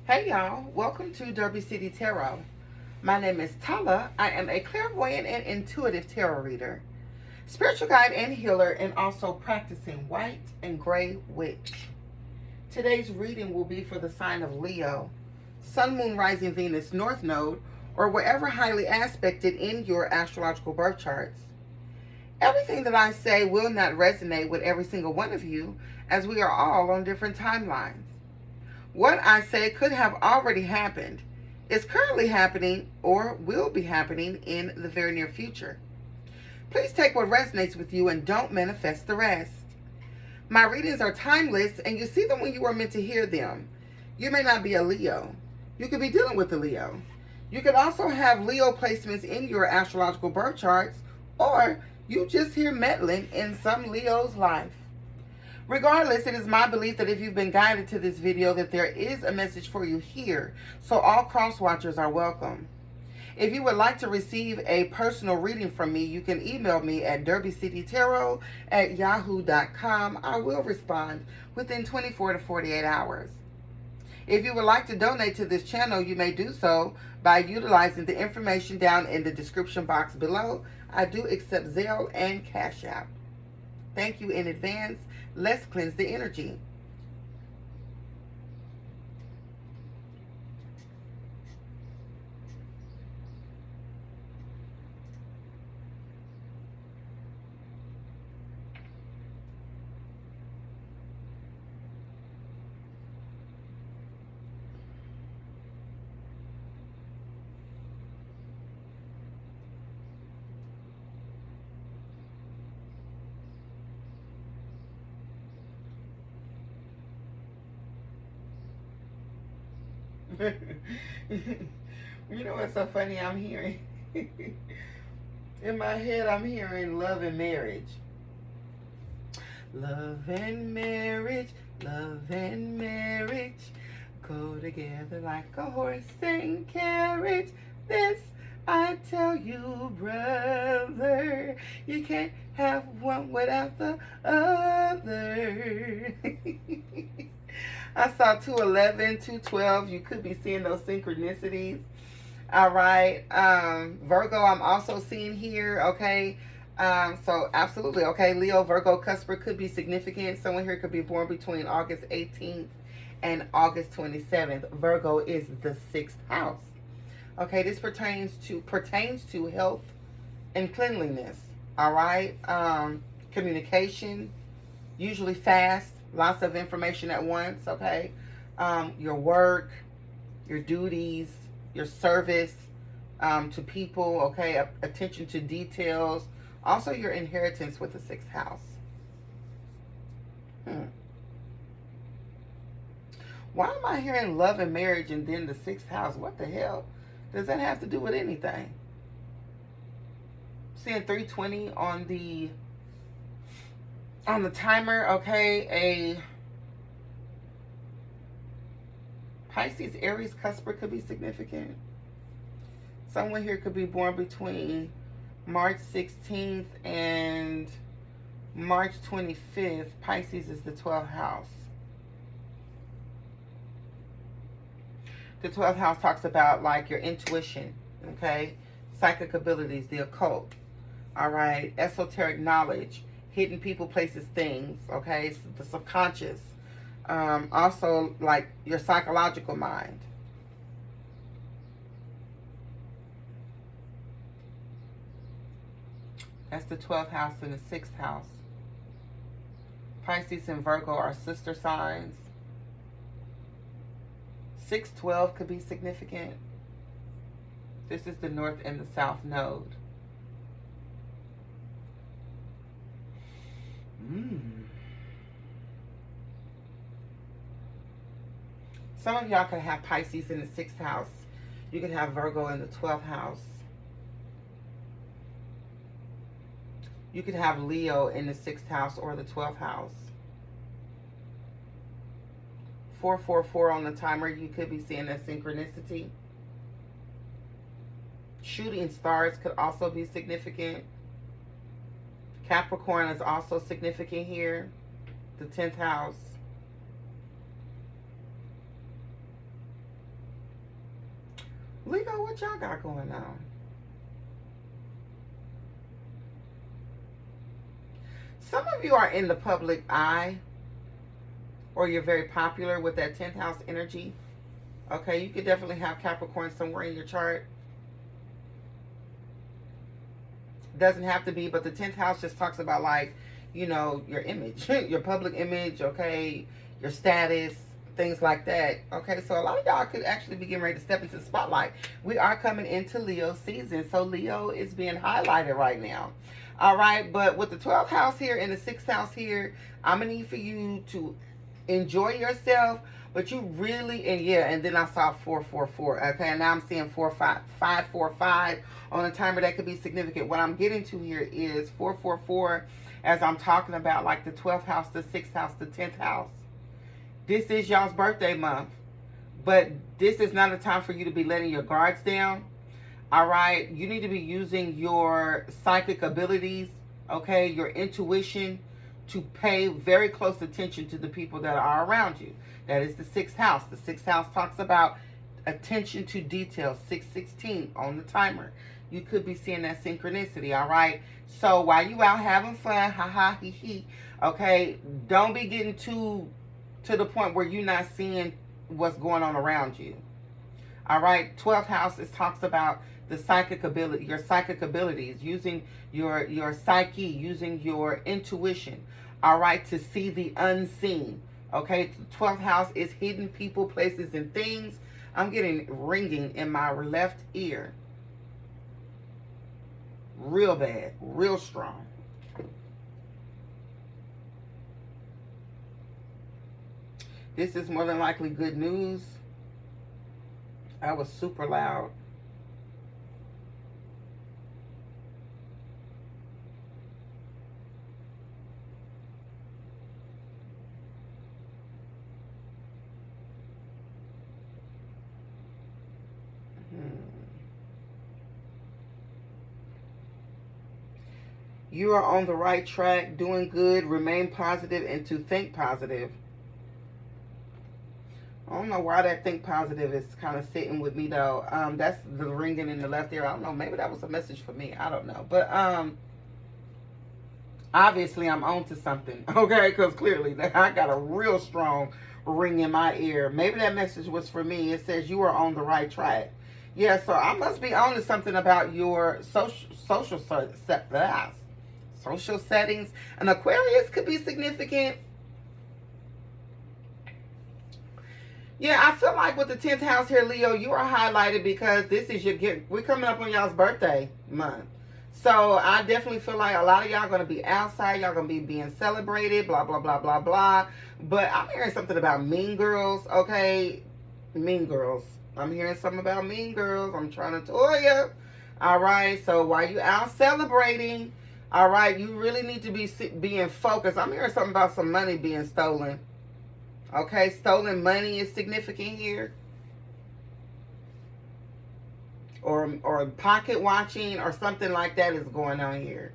Hey y'all, welcome to Derby City Tarot. My name is Tala. I am a clairvoyant and intuitive tarot reader, spiritual guide and healer, and also practicing white and gray witch. Today's reading will be for the sign of Leo, Sun, Moon, Rising, Venus, North Node, or wherever highly aspected in your astrological birth charts. Everything that I say will not resonate with every single one of you, as we are all on different timelines. What I say could have already happened, is currently happening, or will be happening in the very near future. Please take what resonates with you and don't manifest the rest. My readings are timeless, and you see them when you are meant to hear them. You may not be a Leo. You could be dealing with a Leo. You could also have Leo placements in your astrological birth charts, or you just hear meddling in some Leo's life. Regardless, it is my belief that if you've been guided to this video, that there is a message for you here, so all cross watchers are welcome. If you would like to receive a personal reading from me, you can email me at DerbyCityTarot@yahoo.com. I will respond within 24 to 48 hours. If you would like to donate to this channel, you may do so by utilizing the information down in the description box below. I do accept Zelle and Cashapp. Thank you in advance. Let's cleanse the energy. You know what's so funny? I'm hearing in my head, I'm hearing love and marriage. Love and marriage, love and marriage go together like a horse and carriage. This I tell you, brother, you can't have one without the other. I saw 211, 212. You could be seeing those synchronicities. All right. Virgo, I'm also seeing here. Okay. So absolutely. Okay. Leo, Virgo, Cusper could be significant. Someone here could be born between August 18th and August 27th. Virgo is the 6th house. Okay. This pertains to health and cleanliness. All right. Communication, usually fast. Lots of information at once, okay? Your work, your duties, your service to people, okay? Attention to details. Also, your inheritance with the 6th house. Why am I hearing love and marriage and then the 6th house? What the hell does that have to do with anything? Seeing 320 on the timer, okay? A Pisces, Aries, Cusper could be significant. Someone here could be born between March 16th and March 25th. Pisces is the 12th house. The 12th house talks about like your intuition, okay? Psychic abilities, the occult, all right? Esoteric knowledge, hidden people, places, things, okay? The subconscious. Also, like your psychological mind. That's the 12th house and the 6th house. Pisces and Virgo are sister signs. 612 could be significant. This is the North and the South node. Some of y'all could have Pisces in the 6th house. You could have Virgo in the 12th house. You could have Leo in the 6th house or the 12th house. 444 on the timer. You could be seeing that synchronicity. Shooting stars could also be significant. Capricorn is also significant here. The 10th house. Leo, what y'all got going on? Some of you are in the public eye, or you're very popular with that 10th house energy. Okay, you could definitely have Capricorn somewhere in your chart. Doesn't have to be, but the 10th house just talks about, like, you know, your image, your public image, okay, your status, things like that. Okay, so a lot of y'all could actually be getting ready to step into the spotlight. We are coming into Leo season, so Leo is being highlighted right now. All right, but with the 12th house here and the 6th house here, I'm gonna need for you to enjoy yourself, but you really, and yeah, and then I saw 444. Okay, and now I'm seeing 545 on a timer. That could be significant. What I'm getting to here is 444, as I'm talking about, like the 12th house, the 6th house, the 10th house. This is y'all's birthday month, but this is not a time for you to be letting your guards down. All right, you need to be using your psychic abilities, okay, your intuition, to pay very close attention to the people that are around you. That is the 6th house. The 6th house talks about attention to detail. 616 on the timer. You could be seeing that synchronicity, all right? So while you out having fun, ha ha, he he, okay, don't be getting to the point where you're not seeing what's going on around you. All right, 12th house, it talks about the psychic ability, your psychic abilities, using your psyche, using your intuition, all right, to see the unseen. Okay, the 12th house is hidden people, places, and things. I'm getting ringing in my left ear. Real bad, real strong. This is more than likely good news. I was super loud. You are on the right track, doing good, remain positive, and to think positive. I don't know why that think positive is kind of sitting with me, though. That's the ringing in the left ear. I don't know. Maybe that was a message for me. I don't know. But obviously I'm on to something, okay? Because clearly I got a real strong ring in my ear. Maybe that message was for me. It says you are on the right track. Yeah, so I must be on to something about your social settings. An Aquarius could be significant. Yeah, I feel like with the 10th house here, Leo, you are highlighted because this is your gift. We're coming up on y'all's birthday month. So I definitely feel like a lot of y'all going to be outside. Y'all going to be being celebrated, blah, blah, blah, blah, blah. But I'm hearing something about Mean Girls, okay? Mean Girls. I'm hearing something about Mean Girls. I'm trying to tell you. All right, so while you out celebrating, all right, you really need to be being focused. I'm hearing something about some money being stolen. Okay, stolen money is significant here. Or pocket watching or something like that is going on here.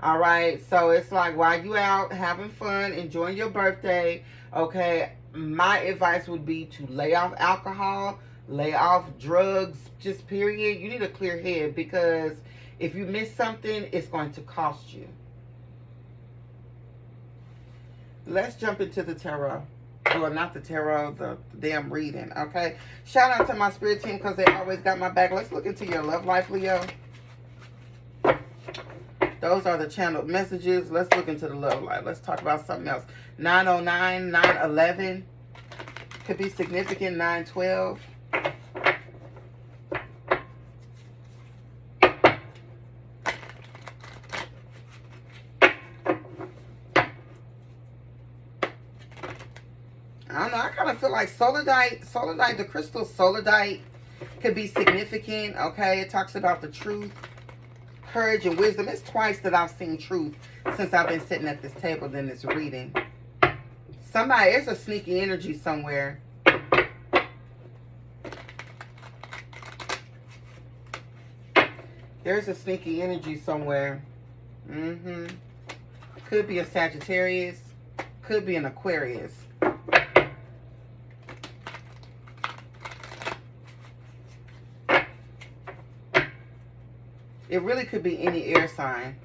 All right, so it's like while you out having fun, enjoying your birthday, okay, my advice would be to lay off alcohol, lay off drugs, just period. You need a clear head because if you miss something, it's going to cost you. Let's jump into the tarot. Well, not the tarot, the damn reading, okay? Shout out to my spirit team because they always got my back. Let's look into your love life, Leo. Those are the channeled messages. Let's look into the love life. Let's talk about something else. 909, 911. Could be significant, 912. I don't know. I kind of feel like solidite, the crystal solidite could be significant. Okay, it talks about the truth, courage, and wisdom. It's twice that I've seen truth since I've been sitting at this table in this reading. There's a sneaky energy somewhere. There's a sneaky energy somewhere. Could be a Sagittarius. Could be an Aquarius. It really could be any air sign.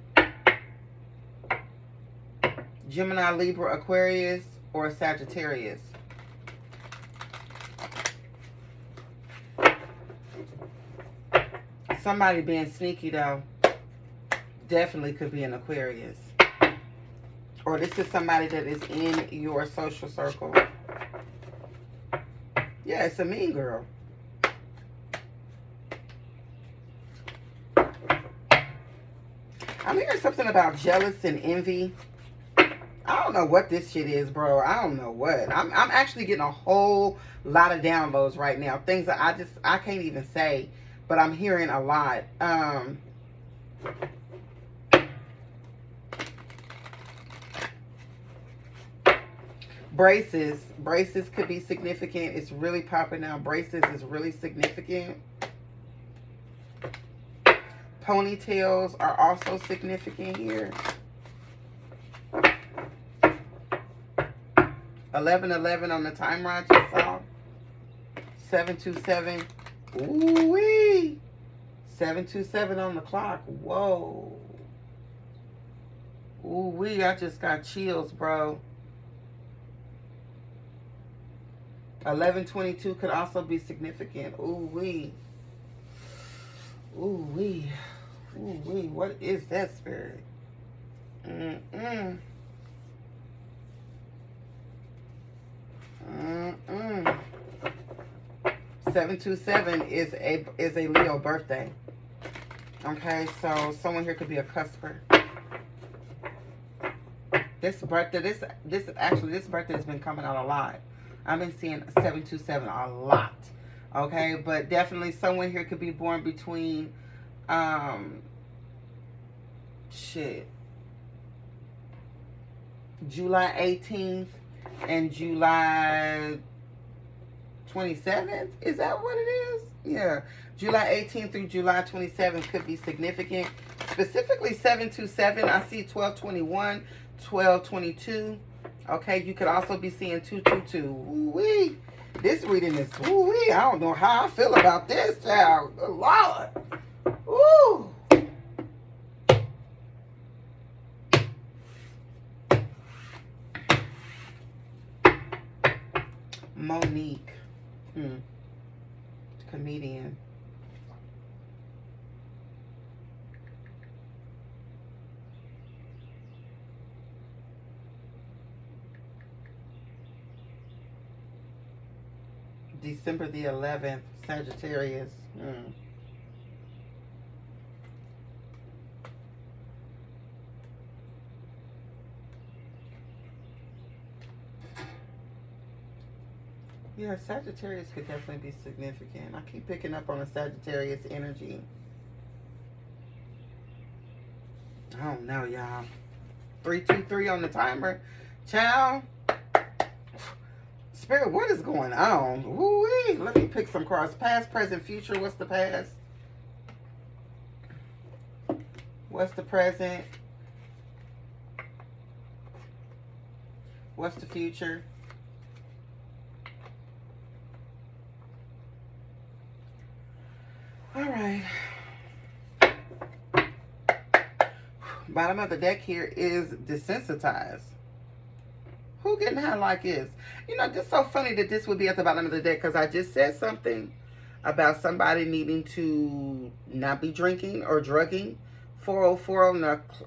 Gemini, Libra, Aquarius, or Sagittarius. Somebody being sneaky, though, definitely could be an Aquarius. Or this is somebody that is in your social circle. Yeah, it's a mean girl. I'm hearing something about jealous and envy. I don't know what this shit is, bro. I don't know what. I'm actually getting a whole lot of downloads right now. Things that I can't even say, but I'm hearing a lot. Braces could be significant. It's really popping out. Braces is really significant. Ponytails are also significant here. 1111 on the timer I just saw. 727. Ooh-wee. 727 on the clock. Whoa. Ooh-wee. I just got chills, bro. 1122 could also be significant. Ooh-wee. Ooh-wee. Ooh-wee. What is that, spirit? 727 is a Leo birthday. Okay, so someone here could be a cusper. This birthday has been coming out a lot. I've been seeing 727 a lot. Okay, but definitely someone here could be born between July 18th and July 27th. Is that what it is? Yeah. July 18th through July 27th could be significant. Specifically 727. I see 1221, 1222. Okay, you could also be seeing 222. Ooh-wee. This reading is ooh-wee. I don't know how I feel about this, child. Good Lord. Ooh. Monique. Comedian. December the 11th, Sagittarius. Yeah, Sagittarius could definitely be significant. I keep picking up on a Sagittarius energy. I don't know, y'all. 323 on the timer. Child. Spirit, what is going on? Woo-wee. Let me pick some cards. Past, present, future. What's the past? What's the present? What's the future? All right. Bottom of the deck here is desensitized. Who getting high like this? You know, just so funny that this would be at the bottom of the deck because I just said something about somebody needing to not be drinking or drugging. 404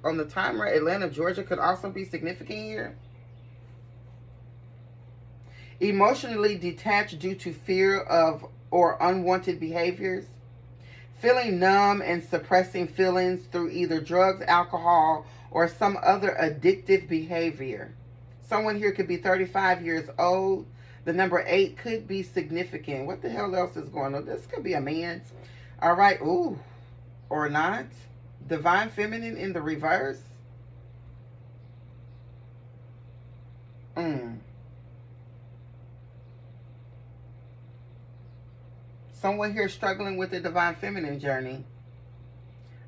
on the timer. Atlanta, Georgia could also be significant here. Emotionally detached due to fear of or unwanted behaviors. Feeling numb and suppressing feelings through either drugs, alcohol, or some other addictive behavior. Someone here could be 35 years old. The number 8 could be significant. What the hell else is going on? This could be a man. All right. Ooh. Or not. Divine Feminine in the reverse. Someone here struggling with the Divine Feminine journey.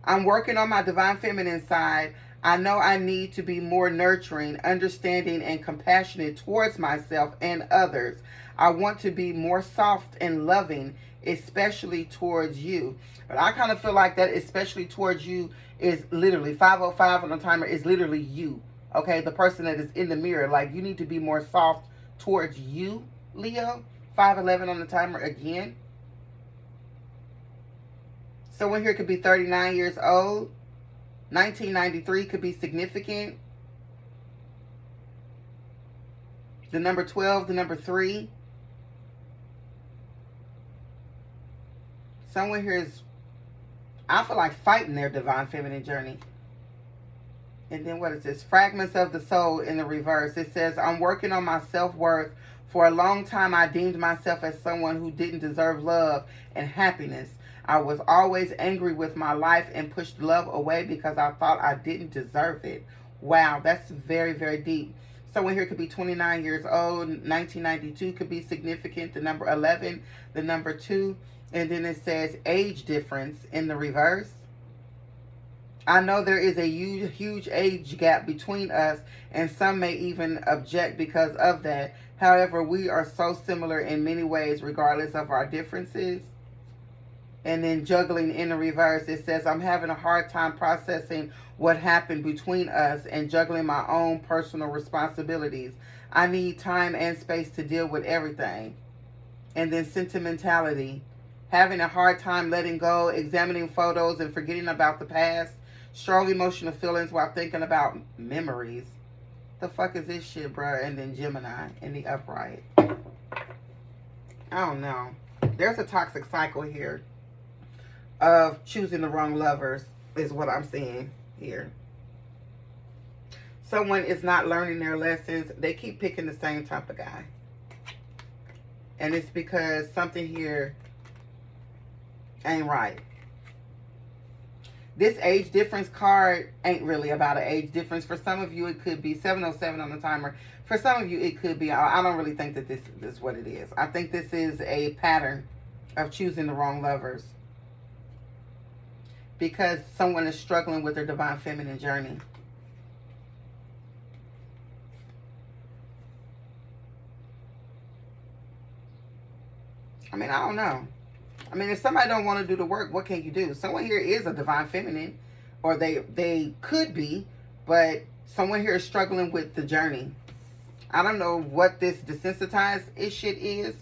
I'm working on my Divine Feminine side. I know I need to be more nurturing, understanding, and compassionate towards myself and others. I want to be more soft and loving, especially towards you. But I kind of feel like that, especially towards you, is literally 505 on the timer, is literally you. Okay, the person that is in the mirror. Like, you need to be more soft towards you, Leo. 511 on the timer again. Someone here could be 39 years old. 1993 could be significant. The number 12, the number 3. Someone here is, I feel like, fighting their divine feminine journey. And then what is this? Fragments of the soul in the reverse. It says, I'm working on my self-worth. For a long time, I deemed myself as someone who didn't deserve love and happiness. I was always angry with my life and pushed love away because I thought I didn't deserve it. Wow, that's very, very deep. Someone here could be 29 years old. 1992 could be significant. The number 11, the number 2. And then it says age difference in the reverse. I know there is a huge age gap between us, and some may even object because of that. However, we are so similar in many ways, regardless of our differences. And then juggling in the reverse, it says, I'm having a hard time processing what happened between us and juggling my own personal responsibilities. I need time and space to deal with everything. And then sentimentality, having a hard time letting go, examining photos and forgetting about the past. Strong emotional feelings while thinking about memories. The fuck is this shit, bruh? And then Gemini in the upright. I don't know. There's a toxic cycle here of choosing the wrong lovers, is what I'm seeing here. Someone is not learning their lessons. They keep picking the same type of guy. And it's because something here ain't right. This age difference card ain't really about an age difference. For some of you, it could be 707 on the timer. For some of you, it could be, I don't really think that this is what it is. I think this is a pattern of choosing the wrong lovers. Because someone is struggling with their divine feminine journey. I mean, I don't know. I mean, if somebody don't want to do the work, what can you do? Someone here is a divine feminine, or they could be, but someone here is struggling with the journey. I don't know what this desensitized shit is,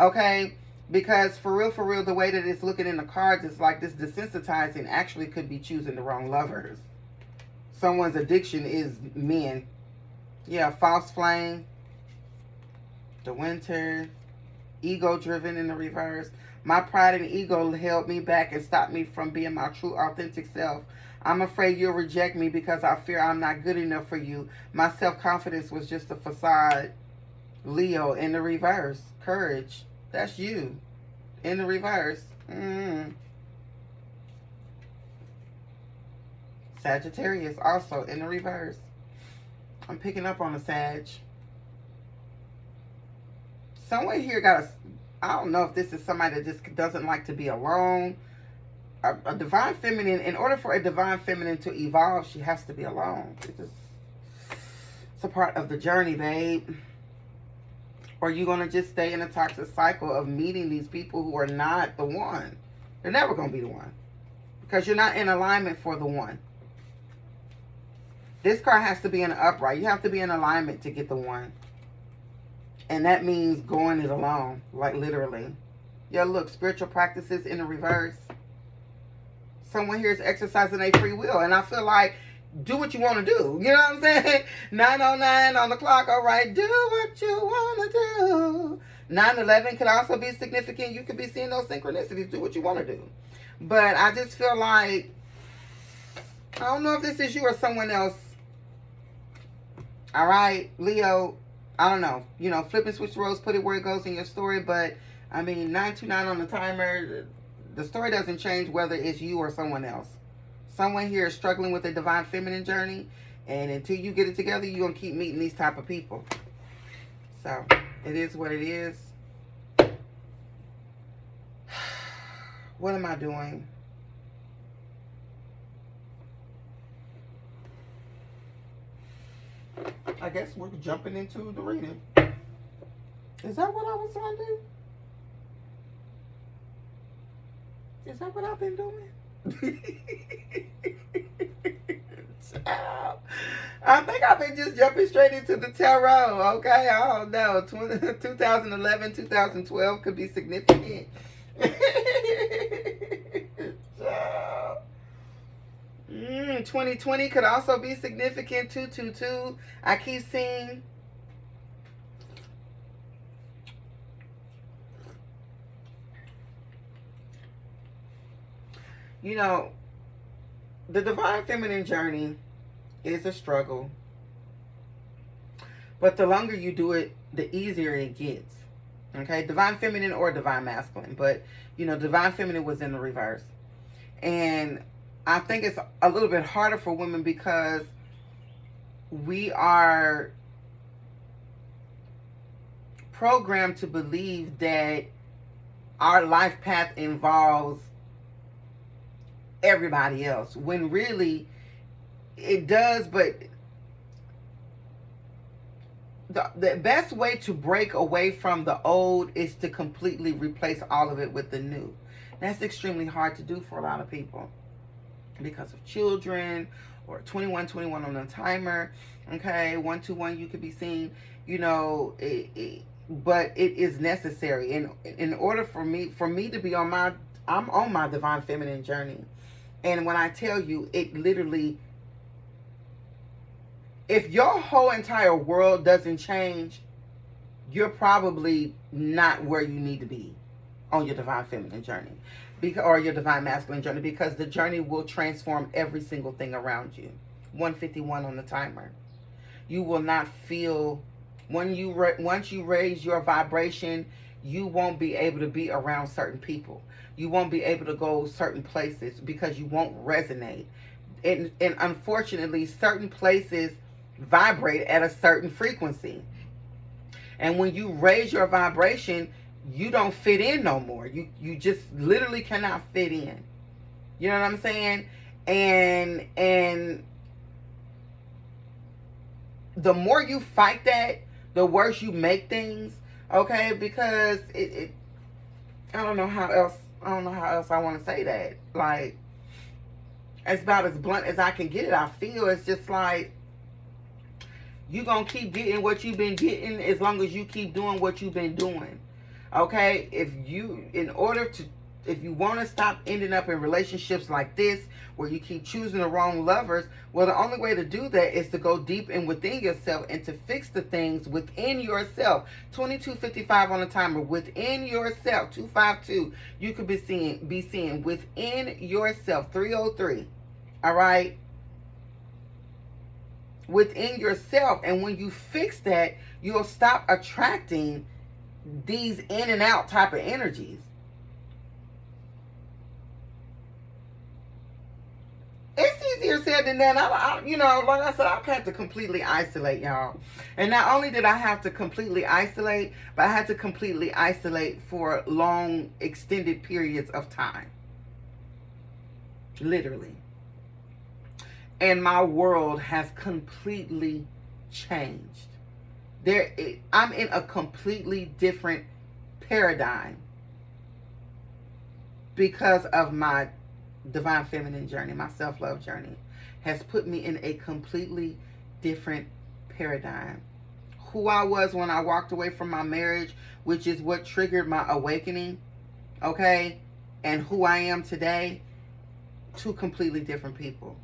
okay? Because for real, the way that it's looking in the cards, it's like this desensitizing actually could be choosing the wrong lovers. Someone's addiction is men. Yeah, false flame, the winter, ego-driven in the reverse. My pride and ego held me back and stopped me from being my true, authentic self. I'm afraid you'll reject me because I fear I'm not good enough for you. My self-confidence was just a facade. Leo in the reverse. Courage. That's you. In the reverse. Sagittarius also in the reverse. I'm picking up on a Sag. Someone here got a... I don't know if this is somebody that just doesn't like to be alone. A divine feminine, in order for a divine feminine to evolve, she has to be alone. It's a part of the journey, babe. Or you're going to just stay in a toxic cycle of meeting these people who are not the one. They're never going to be the one. Because you're not in alignment for the one. This card has to be in an upright. You have to be in alignment to get the one. And that means going it alone, like literally. Yeah, look, spiritual practices in the reverse. Someone here is exercising their free will. And I feel like, do what you want to do. You know what I'm saying? 9:09 on the clock. All right, do what you want to do. 9:11 could also be significant. You could be seeing those synchronicities. Do what you want to do. But I just feel like, I don't know if this is you or someone else. All right, Leo. I don't know. You know, flip and switch roles, put it where it goes in your story. But, I mean, 929 on the timer. The story doesn't change whether it's you or someone else. Someone here is struggling with a divine feminine journey. And until you get it together, you're going to keep meeting these type of people. So, it is what it is. What am I doing? guess we're jumping into the reading. Is that what I was going to do? Is that what I've been doing? I think I've been just jumping straight into the tarot, okay? I don't know. 2011, 2012 could be significant. 2020 could also be significant. 222. I keep seeing. You know, the divine feminine journey is a struggle. But the longer you do it, the easier it gets. Okay? Divine feminine or divine masculine. But, you know, divine feminine was in the reverse. And I think it's a little bit harder for women because we are programmed to believe that our life path involves everybody else, when really it does. But the best way to break away from the old is to completely replace all of it with the new. That's extremely hard to do for a lot of people because of children, or 21 on the timer. Okay, 121 you could be seeing, you know, but it is necessary in order for me to be on my, I'm on my divine feminine journey. And when I tell you, it literally, if your whole entire world doesn't change, you're probably not where you need to be on your divine feminine journey, or your divine masculine journey, because the journey will transform every single thing around you. 151 on the timer. You will not feel, once you raise your vibration, you won't be able to be around certain people. You won't be able to go certain places because you won't resonate. And unfortunately, certain places vibrate at a certain frequency. And when you raise your vibration, you don't fit in no more. You just literally cannot fit in. You know what I'm saying? And the more you fight that, the worse you make things. Okay? Because it I don't know how else I want to say that. Like, it's about as blunt as I can get it. I feel it's just like, you're going to keep getting what you've been getting as long as you keep doing what you've been doing. Okay? If you want to stop ending up in relationships like this, where you keep choosing the wrong lovers, well, the only way to do that is to go deep in within yourself and to fix the things within yourself. 2255 on the timer. Within yourself. 252. You could be seeing within yourself. 303. All right? Within yourself. And when you fix that, you'll stop attracting these in and out type of energies. It's easier said than done. You know, like I said, I've had to completely isolate, y'all. And not only did I have to completely isolate, but I had to completely isolate for long, extended periods of time. Literally. And my world has completely changed. I'm in a completely different paradigm because of my divine feminine journey. My self-love journey has put me in a completely different paradigm. Who I was when I walked away from my marriage, which is what triggered my awakening, okay, and who I am today, two completely different people.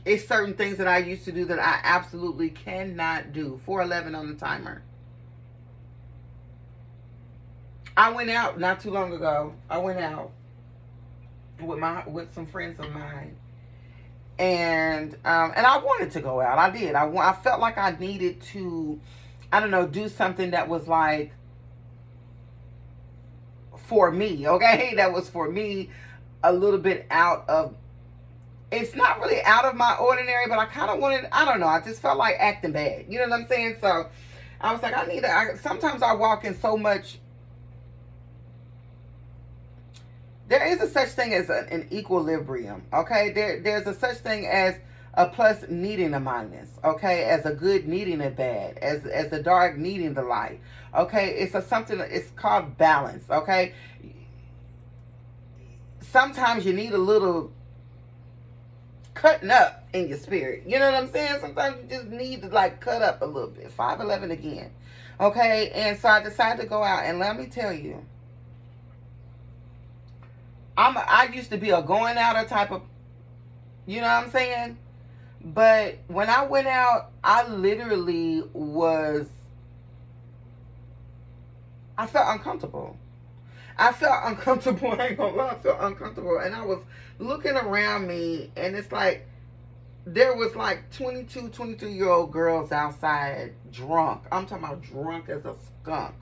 It's certain things that I used to do that I absolutely cannot do. 411 on the timer. I went out not too long ago. I went out with some friends of mine, and I wanted to go out. I did. I felt like I needed to, I don't know, do something that was like for me. Okay, that was for me, a little bit out of. It's not really out of my ordinary, but I kind of wanted. I don't know. I just felt like acting bad. You know what I'm saying? So I was like, sometimes I walk in so much. There is a such thing as an equilibrium, okay? There's a such thing as A plus needing a minus, okay? As a good needing a bad, as the dark needing the light, okay? It's something. It's called balance, okay? Sometimes you need a little cutting up in your spirit. You know what I'm saying? Sometimes you just need to like cut up a little bit. 5'11" again, okay? And so I decided to go out, and let me tell you, I used to be a going outer type of, you know what I'm saying? But when I went out, I literally I felt uncomfortable. I ain't gonna lie, I felt uncomfortable. And I was looking around me, and it's like, there was like 22, 23-year-old girls outside drunk. I'm talking about drunk as a skunk.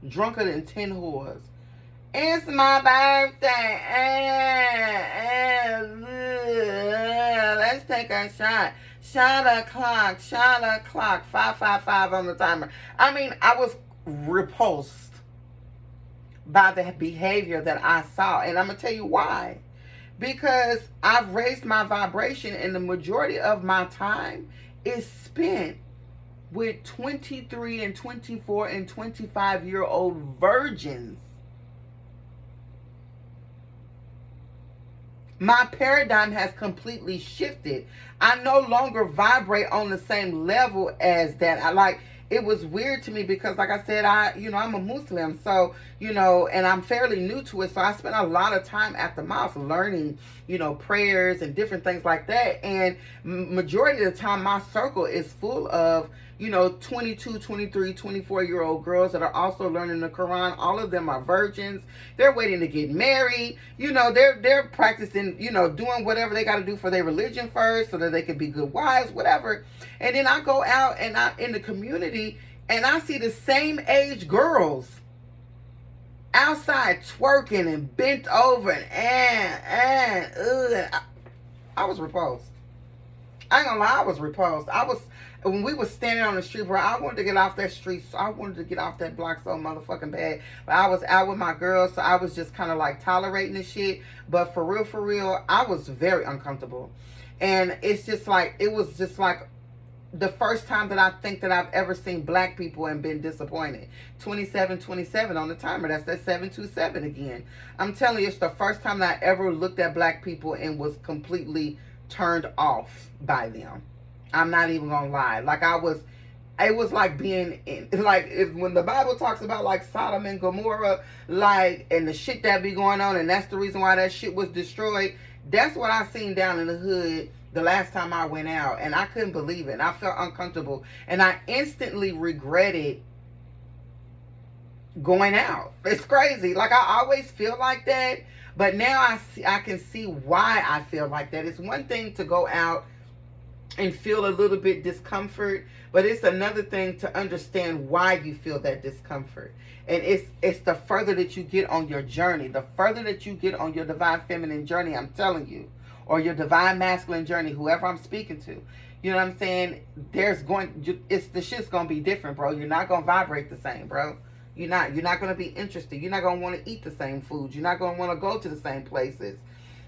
Drunker than 10 whores. It's my birthday. Let's take a shot. Shot o'clock. 555 on the timer. I mean, I was repulsed by the behavior that I saw. And I'm going to tell you why. Because I've raised my vibration, and the majority of my time is spent with 23 and 24 and 25-year-old virgins. My paradigm has completely shifted. I no longer vibrate on the same level as that. It was weird to me because, like I said, I'm a Muslim, so, and I'm fairly new to it. So I spent a lot of time at the mosque learning, prayers and different things like that. And majority of the time, my circle is full of, 22, 23, 24-year-old girls that are also learning the Quran. All of them are virgins. They're waiting to get married. They're practicing, doing whatever they got to do for their religion first so that they can be good wives, whatever. And then I go out and in the community, and I see the same age girls outside twerking and bent over and I was repulsed. I ain't gonna lie, I was repulsed. When we was standing on the street, bro, I wanted to get off that street. So I wanted to get off that block so motherfucking bad. But I was out with my girls, so I was just kind of like tolerating the shit. But for real, I was very uncomfortable. And it was just like the first time that I think that I've ever seen black people and been disappointed. 27 on the timer. That's that 727 again. I'm telling you, it's the first time that I ever looked at black people and was completely turned off by them. I'm not even gonna lie. It was like being in, when the Bible talks about like Sodom and Gomorrah, and the shit that be going on, and that's the reason why that shit was destroyed. That's what I seen down in the hood the last time I went out, and I couldn't believe it. And I felt uncomfortable, and I instantly regretted going out. It's crazy. I always feel like that, but now I can see why I feel like that. It's one thing to go out and feel a little bit discomfort, but it's another thing to understand why you feel that discomfort. And it's the further that you get on your journey, the further that you get on your divine feminine journey, I'm telling you, or your divine masculine journey, whoever I'm speaking to, you know what I'm saying? The shit's gonna be different, bro. You're not gonna vibrate the same, bro. You're not gonna be interested. You're not gonna want to eat the same food. You're not gonna want to go to the same places.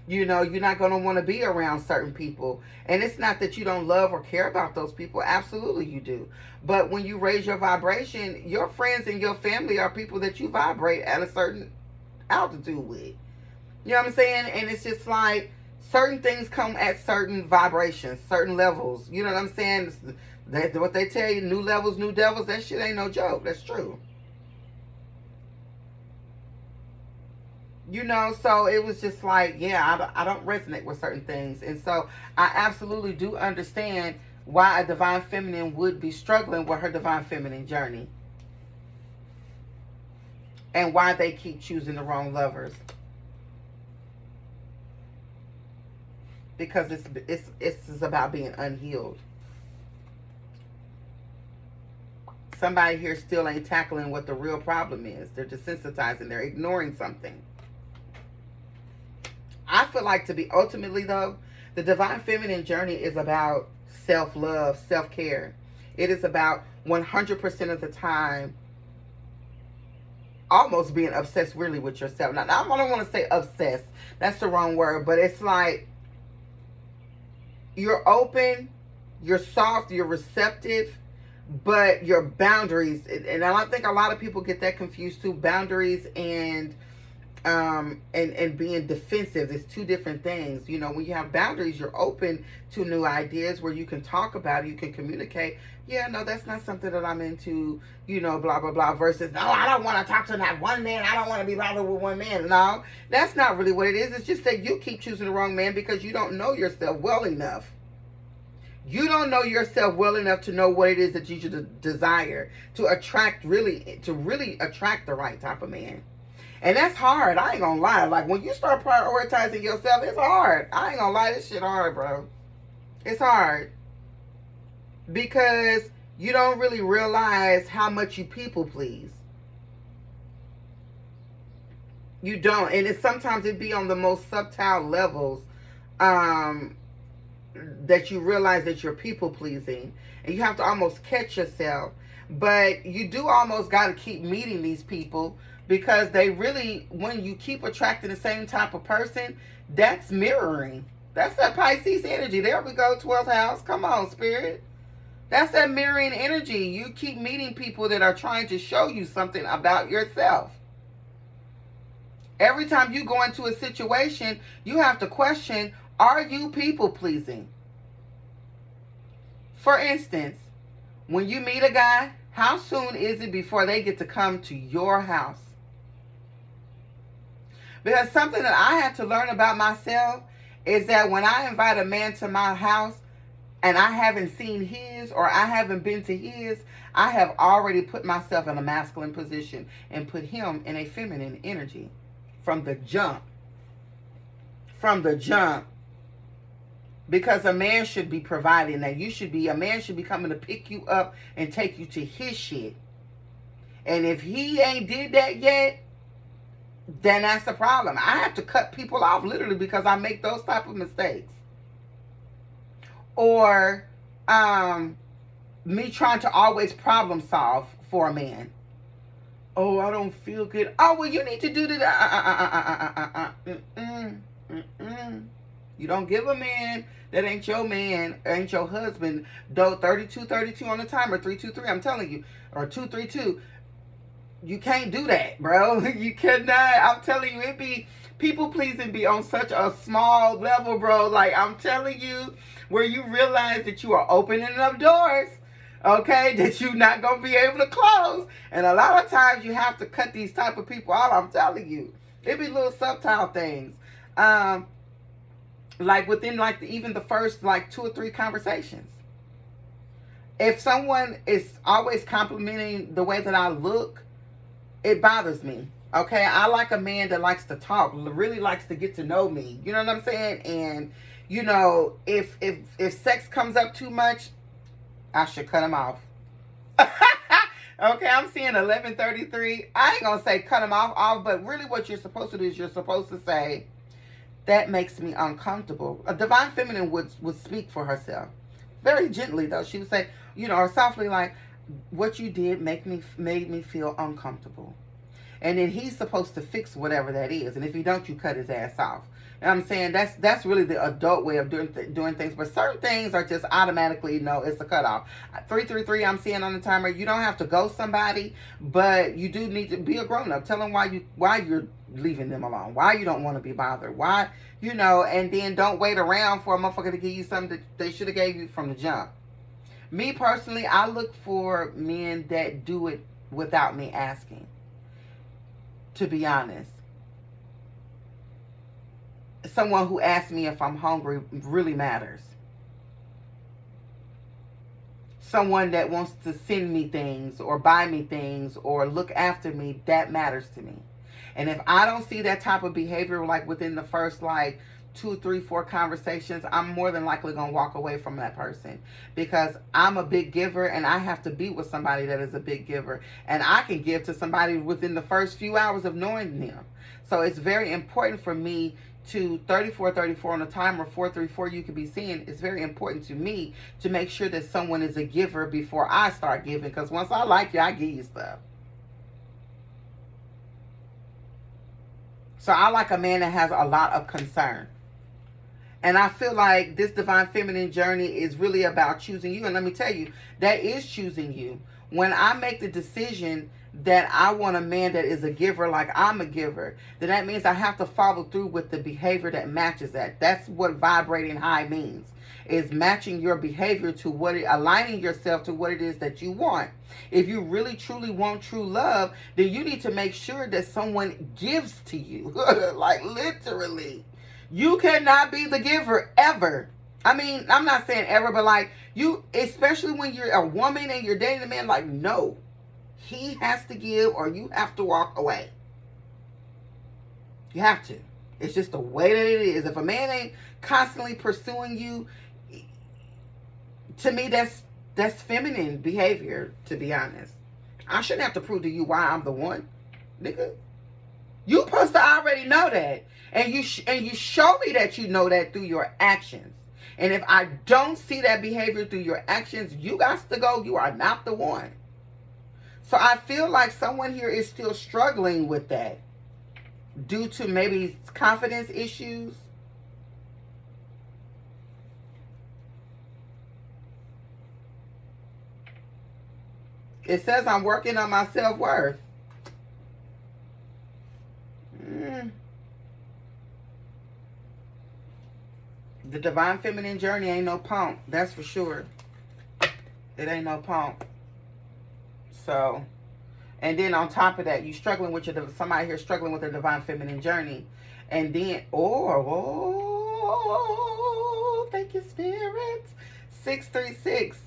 You're not going to want to be around certain people. And it's not that you don't love or care about those people. Absolutely you do. But when you raise your vibration, your friends and your family are people that you vibrate at a certain altitude with. You know what I'm saying? And it's just like certain things come at certain vibrations, certain levels. You know what I'm saying? That's what they tell you, new levels, new devils. That shit ain't no joke. That's true. So it was just like, yeah, I don't resonate with certain things. And so I absolutely do understand why a divine feminine would be struggling with her divine feminine journey. And why they keep choosing the wrong lovers. Because it's about being unhealed. Somebody here still ain't tackling what the real problem is. They're desensitizing. They're ignoring something. I feel like ultimately though, the divine feminine journey is about self-love, self-care. It is about 100% of the time almost being obsessed really with yourself. Now, I don't want to say obsessed. That's the wrong word. But it's like you're open, you're soft, you're receptive, but your boundaries, and I think a lot of people get that confused too. Boundaries and being defensive is two different things. You know, when you have boundaries, you're open to new ideas where you can talk about it, you can communicate. Yeah, no, that's not something that I'm into, you know, blah, blah, blah, versus, no, I don't want to talk to that one man. I don't want to be bothered with one man. No, that's not really what it is. It's just that you keep choosing the wrong man because you don't know yourself well enough. You don't know yourself well enough to know what it is that you should desire to really attract the right type of man. And that's hard. I ain't gonna lie. Like, when you start prioritizing yourself, it's hard. I ain't gonna lie. This shit hard, bro. It's hard. Because you don't really realize how much you people please. You don't. And sometimes it be on the most subtle levels that you realize that you're people pleasing. And you have to almost catch yourself. But you do almost got to keep meeting these people, because they really, when you keep attracting the same type of person, that's mirroring. That's that Pisces energy. There we go, 12th house. Come on, Spirit. That's that mirroring energy. You keep meeting people that are trying to show you something about yourself. Every time you go into a situation, you have to question, are you people pleasing? For instance, when you meet a guy, how soon is it before they get to come to your house? Because something that I had to learn about myself is that when I invite a man to my house and I haven't seen his, or I haven't been to his, I have already put myself in a masculine position and put him in a feminine energy from the jump. From the jump. Because a man should be providing that. A man should be coming to pick you up and take you to his shit. And if he ain't did that yet, then that's the problem. I have to cut people off literally because I make those type of mistakes. Or me trying to always problem solve for a man. Oh, I don't feel good. Oh, well, you need to do that. You don't give a man that ain't your man, ain't your husband, though 32 on the timer, 323, I'm telling you, or 232. You can't do that, bro. You cannot. I'm telling you, it be people pleasing be on such a small level, bro. Like, I'm telling you, where you realize that you are opening up doors, okay, that you're not going to be able to close. And a lot of times you have to cut these type of people out. I'm telling you, it be little subtle things. Like within even the first 2 or 3 conversations. If someone is always complimenting the way that I look, it bothers me. Okay, I like a man that likes to talk, really likes to get to know me. You know what I'm saying? And you know, if sex comes up too much, I should cut him off. Okay, I'm seeing 1133. I ain't gonna say cut him off, but really what you're supposed to do is you're supposed to say, that makes me uncomfortable. A divine feminine would speak for herself. Very gently though. She would say, you know, or softly, like, what you did made me feel uncomfortable. And then he's supposed to fix whatever that is. And if you don't, you cut his ass off. And I'm saying that's really the adult way of doing things. But certain things are just automatically, no, it's a cutoff. 333, I'm seeing on the timer. You don't have to ghost somebody, but you do need to be a grown up. Tell them why you're leaving them alone. Why you don't want to be bothered. Why, you know, and then don't wait around for a motherfucker to give you something that they should have gave you from the jump. Me personally, I look for men that do it without me asking. To be honest. Someone who asks me if I'm hungry really matters. Someone that wants to send me things or buy me things or look after me, that matters to me. And if I don't see that type of behavior within the first 2, 3, 4 conversations, I'm more than likely going to walk away from that person, because I'm a big giver and I have to be with somebody that is a big giver, and I can give to somebody within the first few hours of knowing them. So it's very important for me to 34 on the timer, 434 you could be seeing. It's very important to me to make sure that someone is a giver before I start giving, because once I like you, I give you stuff. So I like a man that has a lot of concern. And I feel like this divine feminine journey is really about choosing you. And let me tell you, that is choosing you. When I make the decision that I want a man that is a giver like I'm a giver, then that means I have to follow through with the behavior that matches that. That's what vibrating high means, is matching your behavior to what it, aligning yourself to what it is that you want. If you really truly want true love, then you need to make sure that someone gives to you. Like literally. You cannot be the giver ever. I mean, I'm not saying ever, but like you, especially when you're a woman and you're dating a man, like no. He has to give or you have to walk away. You have to. It's just the way that it is. If a man ain't constantly pursuing you, to me that's feminine behavior, to be honest. I shouldn't have to prove to you why I'm the one. Nigga. You supposed to already know that. And you show me that you know that through your actions. And if I don't see that behavior through your actions, you got to go. You are not the one. So I feel like someone here is still struggling with that due to maybe confidence issues. It says I'm working on my self-worth. The divine feminine journey ain't no punk. That's for sure. It ain't no punk. So, and then on top of that, you struggling with your, somebody here struggling with their divine feminine journey. And then, thank you, Spirit. 636.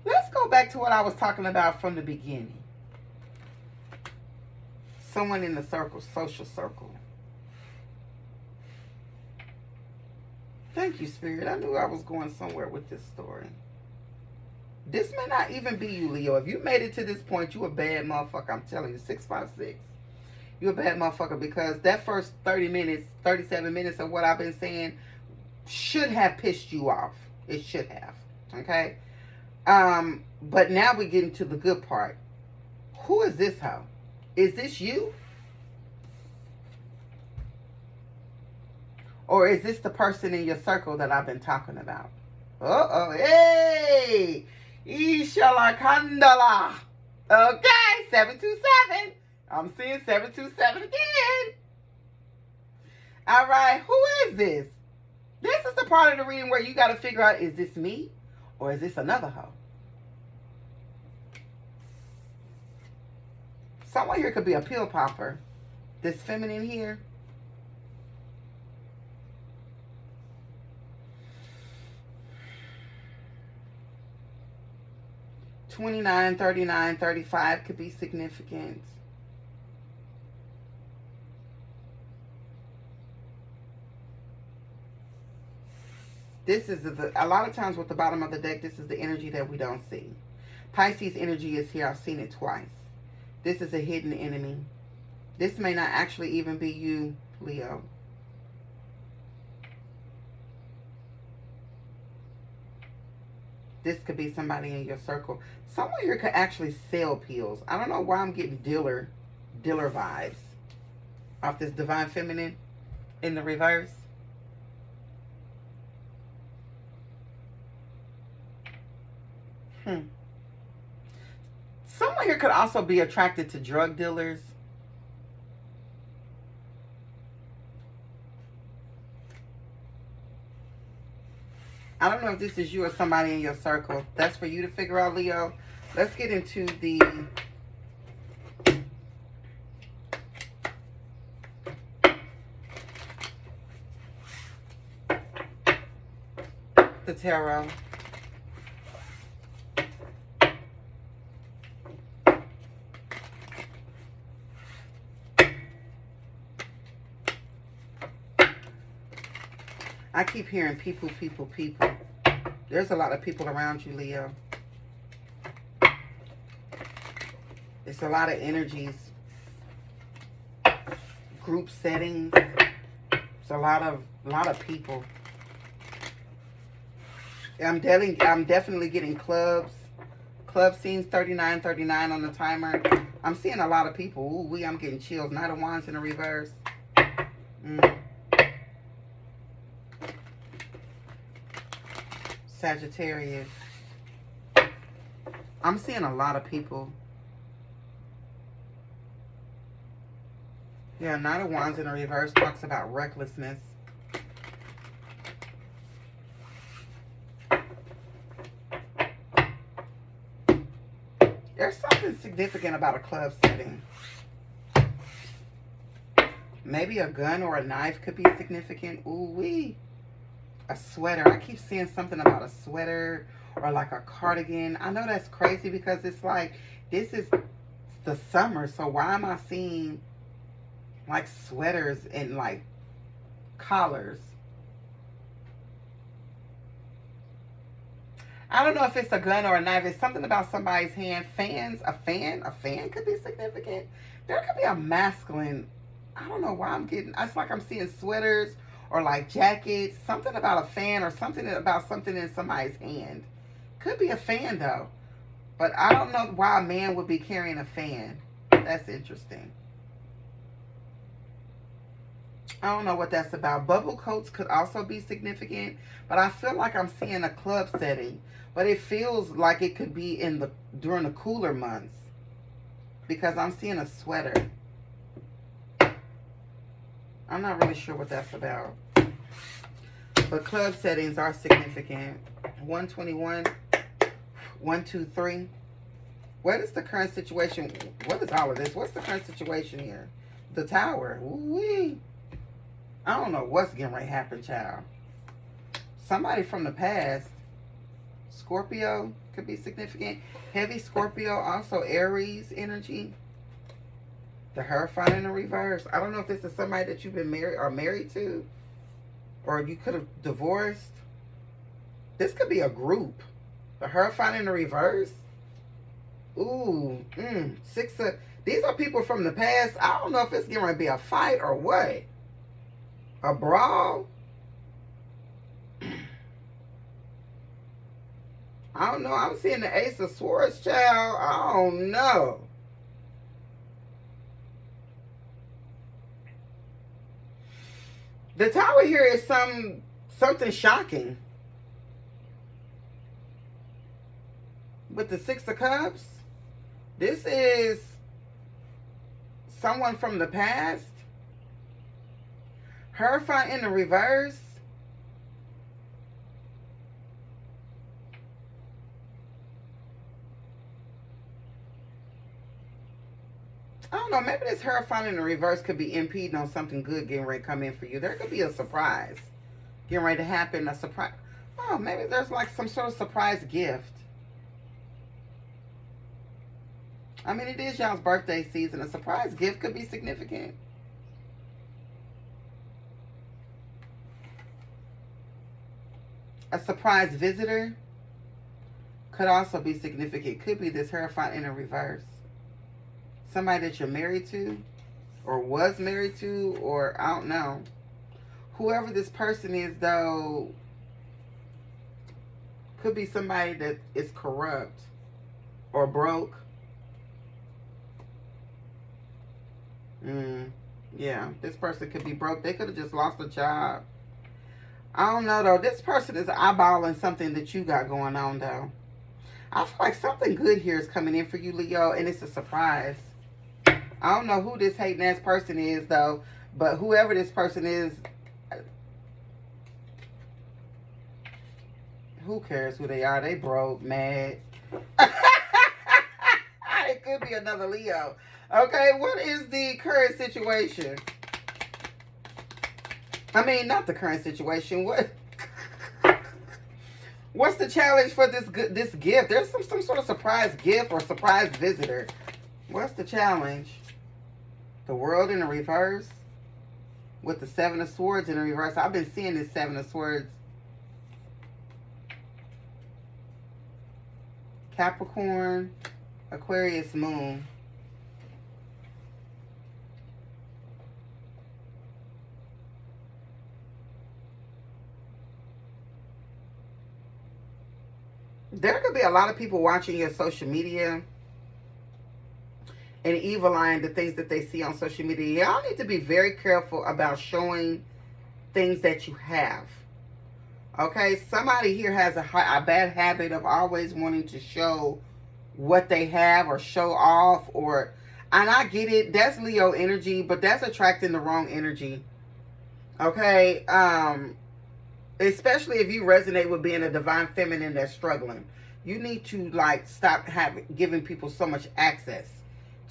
Let's go back to what I was talking about from the beginning. Someone in the circle, social circle. Thank you, Spirit. I knew I was going somewhere with this story. This may not even be you, Leo. If you made it to this point, you a bad motherfucker. I'm telling you, 656. You a bad motherfucker because that first 30 minutes, 37 minutes of what I've been saying should have pissed you off. It should have. Okay? But now we get into the good part. Who is this hoe? Is this you? Or is this the person in your circle that I've been talking about? Uh-oh. Hey! Ishala Kandala. Okay, 727. I'm seeing 727 again. All right, who is this? This is the part of the reading where you got to figure out, is this me or is this another hoe? Someone here could be a pill popper. This feminine here. 29, 39, 35 could be significant. This is a lot of times with the bottom of the deck, this is the energy that we don't see. Pisces energy is here. I've seen it twice. This is a hidden enemy. This may not actually even be you, Leo. This could be somebody in your circle. Someone here could actually sell pills. I don't know why I'm getting dealer vibes off this divine feminine in the reverse. Someone here could also be attracted to drug dealers. I don't know if this is you or somebody in your circle. That's for you to figure out, Leo. Let's get into the tarot. I keep hearing people, people, people. There's a lot of people around you, Leo. It's a lot of energies. Group settings. It's a lot of people. I'm definitely getting clubs. Club scenes, 39 on the timer. I'm seeing a lot of people. Ooh, I'm getting chills. Knight of Wands in the reverse. Sagittarius. I'm seeing a lot of people. Yeah, Knight of Wands in the reverse talks about recklessness. There's something significant about a club setting. Maybe a gun or a knife could be significant. Ooh-wee. A sweater. I keep seeing something about a sweater or like a cardigan. I know that's crazy because it's like, this is the summer. So why am I seeing like sweaters and like collars? I don't know if it's a gun or a knife. It's something about somebody's hand. Fans. A fan could be significant. There could be a masculine. I don't know why I'm getting, it's like I'm seeing sweaters or like jackets, something about a fan or something about something in somebody's hand. Could be a fan though, but I don't know why a man would be carrying a fan. That's interesting. I don't know what that's about. Bubble coats could also be significant, but I feel like I'm seeing a club setting, but it feels like it could be during the cooler months because I'm seeing a sweater. I'm not really sure what that's about. But club settings are significant. 121, 123. What is the current situation? What is all of this? What's the current situation here? The Tower. Ooh-wee. I don't know what's getting ready to happen, child. Somebody from the past. Scorpio could be significant. Heavy Scorpio, also Aries energy. The Hierophant in the reverse. I don't know if this is somebody that you've been married to, or you could have divorced. This could be a group. The Hierophant in the reverse. Ooh, these are people from the past. I don't know if it's going to be a fight or what. A brawl. I don't know. I'm seeing the Ace of Swords, child. I don't know. The Tower here is something shocking. With the Six of Cups, this is someone from the past. Hierophant in the reverse. I don't know, maybe this Hierophant in the reverse could be impeding on something good getting ready to come in for you. There could be a surprise getting ready to happen. A surprise. Oh, maybe there's like some sort of surprise gift. I mean, it is y'all's birthday season. A surprise gift could be significant. A surprise visitor could also be significant. Could be this Hierophant in the reverse. Somebody that you're married to, or was married to, or I don't know. Whoever this person is, though, could be somebody that is corrupt or broke. Yeah, this person could be broke. They could have just lost a job. I don't know, though. This person is eyeballing something that you got going on, though. I feel like something good here is coming in for you, Leo, and it's a surprise. I don't know who this hating ass person is, though, but whoever this person is, who cares who they are? They broke, mad. It could be another Leo. Okay, what is the current situation? I mean, not the current situation. What's the challenge for this gift? There's some sort of surprise gift or surprise visitor. What's the challenge? The World in the reverse with the Seven of Swords in the reverse. I've been seeing this Seven of Swords. Capricorn, Aquarius, Moon. There could be a lot of people watching your social media and evil eyeing the things that they see on social media. Y'all need to be very careful about showing things that you have. Okay, somebody here has a bad habit of always wanting to show what they have or show off, or, and I get it, that's Leo energy, but that's attracting the wrong energy. Okay, especially if you resonate with being a divine feminine that's struggling. You need to like stop giving people so much access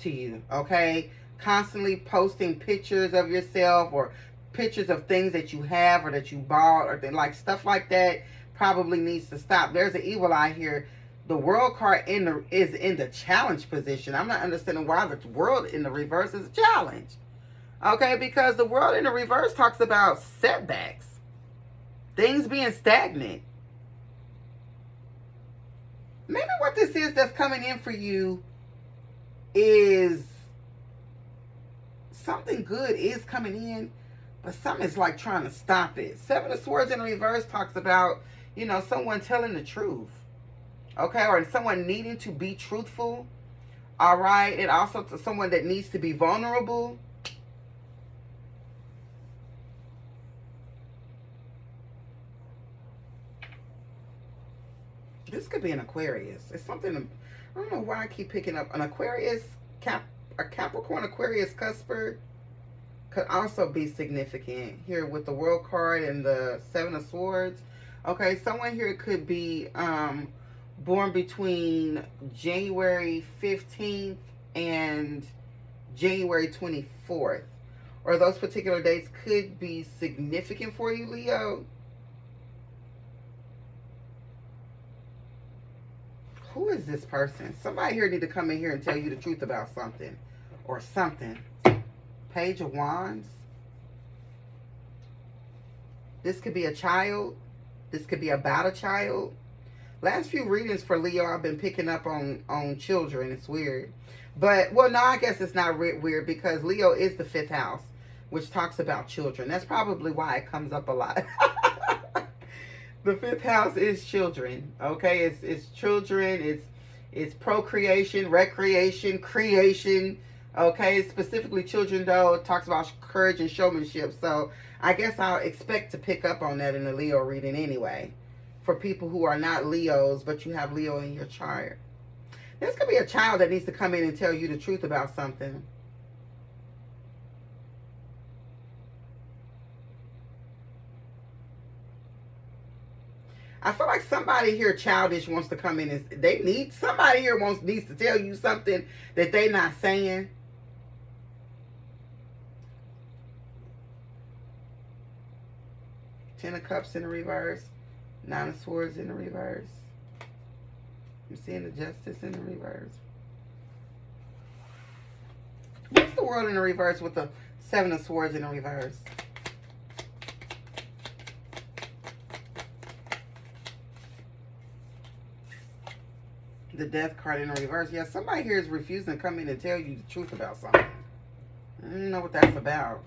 to you. Okay, constantly posting pictures of yourself or pictures of things that you have or that you bought or like stuff like that probably needs to stop. There's an evil eye here. The world card is in the challenge position. I'm not understanding why the world in the reverse is a challenge. Okay, because the world in the reverse talks about setbacks, things being stagnant. Maybe what this is that's coming in for you is something good is coming in, but something's like trying to stop it. Seven of Swords in the reverse talks about, you know, someone telling the truth. Okay, or someone needing to be truthful. All right, and also to someone that needs to be vulnerable. This could be an Aquarius. It's something, I don't know why I keep picking up an Aquarius, a Capricorn, Aquarius, cusper could also be significant here with the World card and the Seven of Swords. Okay, someone here could be born between January 15th and January 24th. Or those particular dates could be significant for you, Leo. Who is this person? Somebody here need to come in here and tell you the truth about something. Or something. Page of Wands. This could be a child. This could be about a child. Last few readings for Leo, I've been picking up on children. It's weird. But, well, no, I guess it's not weird because Leo is the 5th house, which talks about children. That's probably why it comes up a lot. The 5th house is children. Okay, it's children. It's procreation, recreation, creation. Okay, specifically children, though, it talks about courage and showmanship. So I guess I'll expect to pick up on that in the Leo reading anyway. For people who are not Leos, but you have Leo in your chart. There's going to be a child that needs to come in and tell you the truth about something. I feel like somebody here childish wants to come in and somebody here needs to tell you something that they're not saying. Ten of Cups in the reverse. Nine of Swords in the reverse. I'm seeing the Justice in the reverse. What's the world in the reverse with the Seven of Swords in the reverse? The Death card in the reverse. Yeah, somebody here is refusing to come in and tell you the truth about something. I don't know what that's about.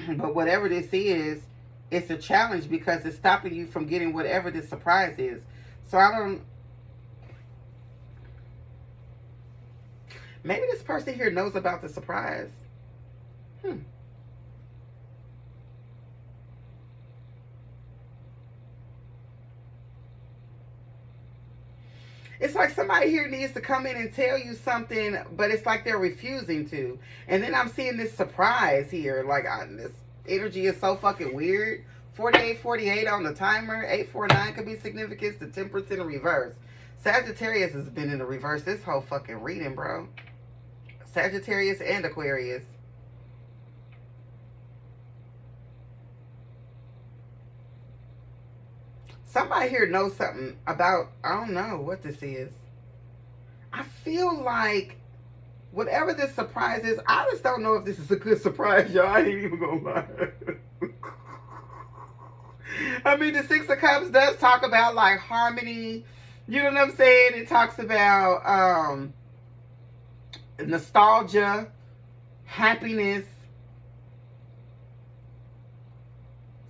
But whatever this is, it's a challenge because it's stopping you from getting whatever this surprise is. So I don't... Maybe this person here knows about the surprise. It's like somebody here needs to come in and tell you something, but it's like they're refusing to. And then I'm seeing this surprise here. Like, this energy is so fucking weird. 48 on the timer. 849 could be significance. The Temperance in the reverse. Sagittarius has been in the reverse this whole fucking reading, bro. Sagittarius and Aquarius. Somebody here knows something about, I don't know what this is. I feel like whatever this surprise is, I just don't know if this is a good surprise, y'all. I ain't even gonna lie. I mean, the Six of Cups does talk about like harmony. You know what I'm saying? It talks about nostalgia, happiness.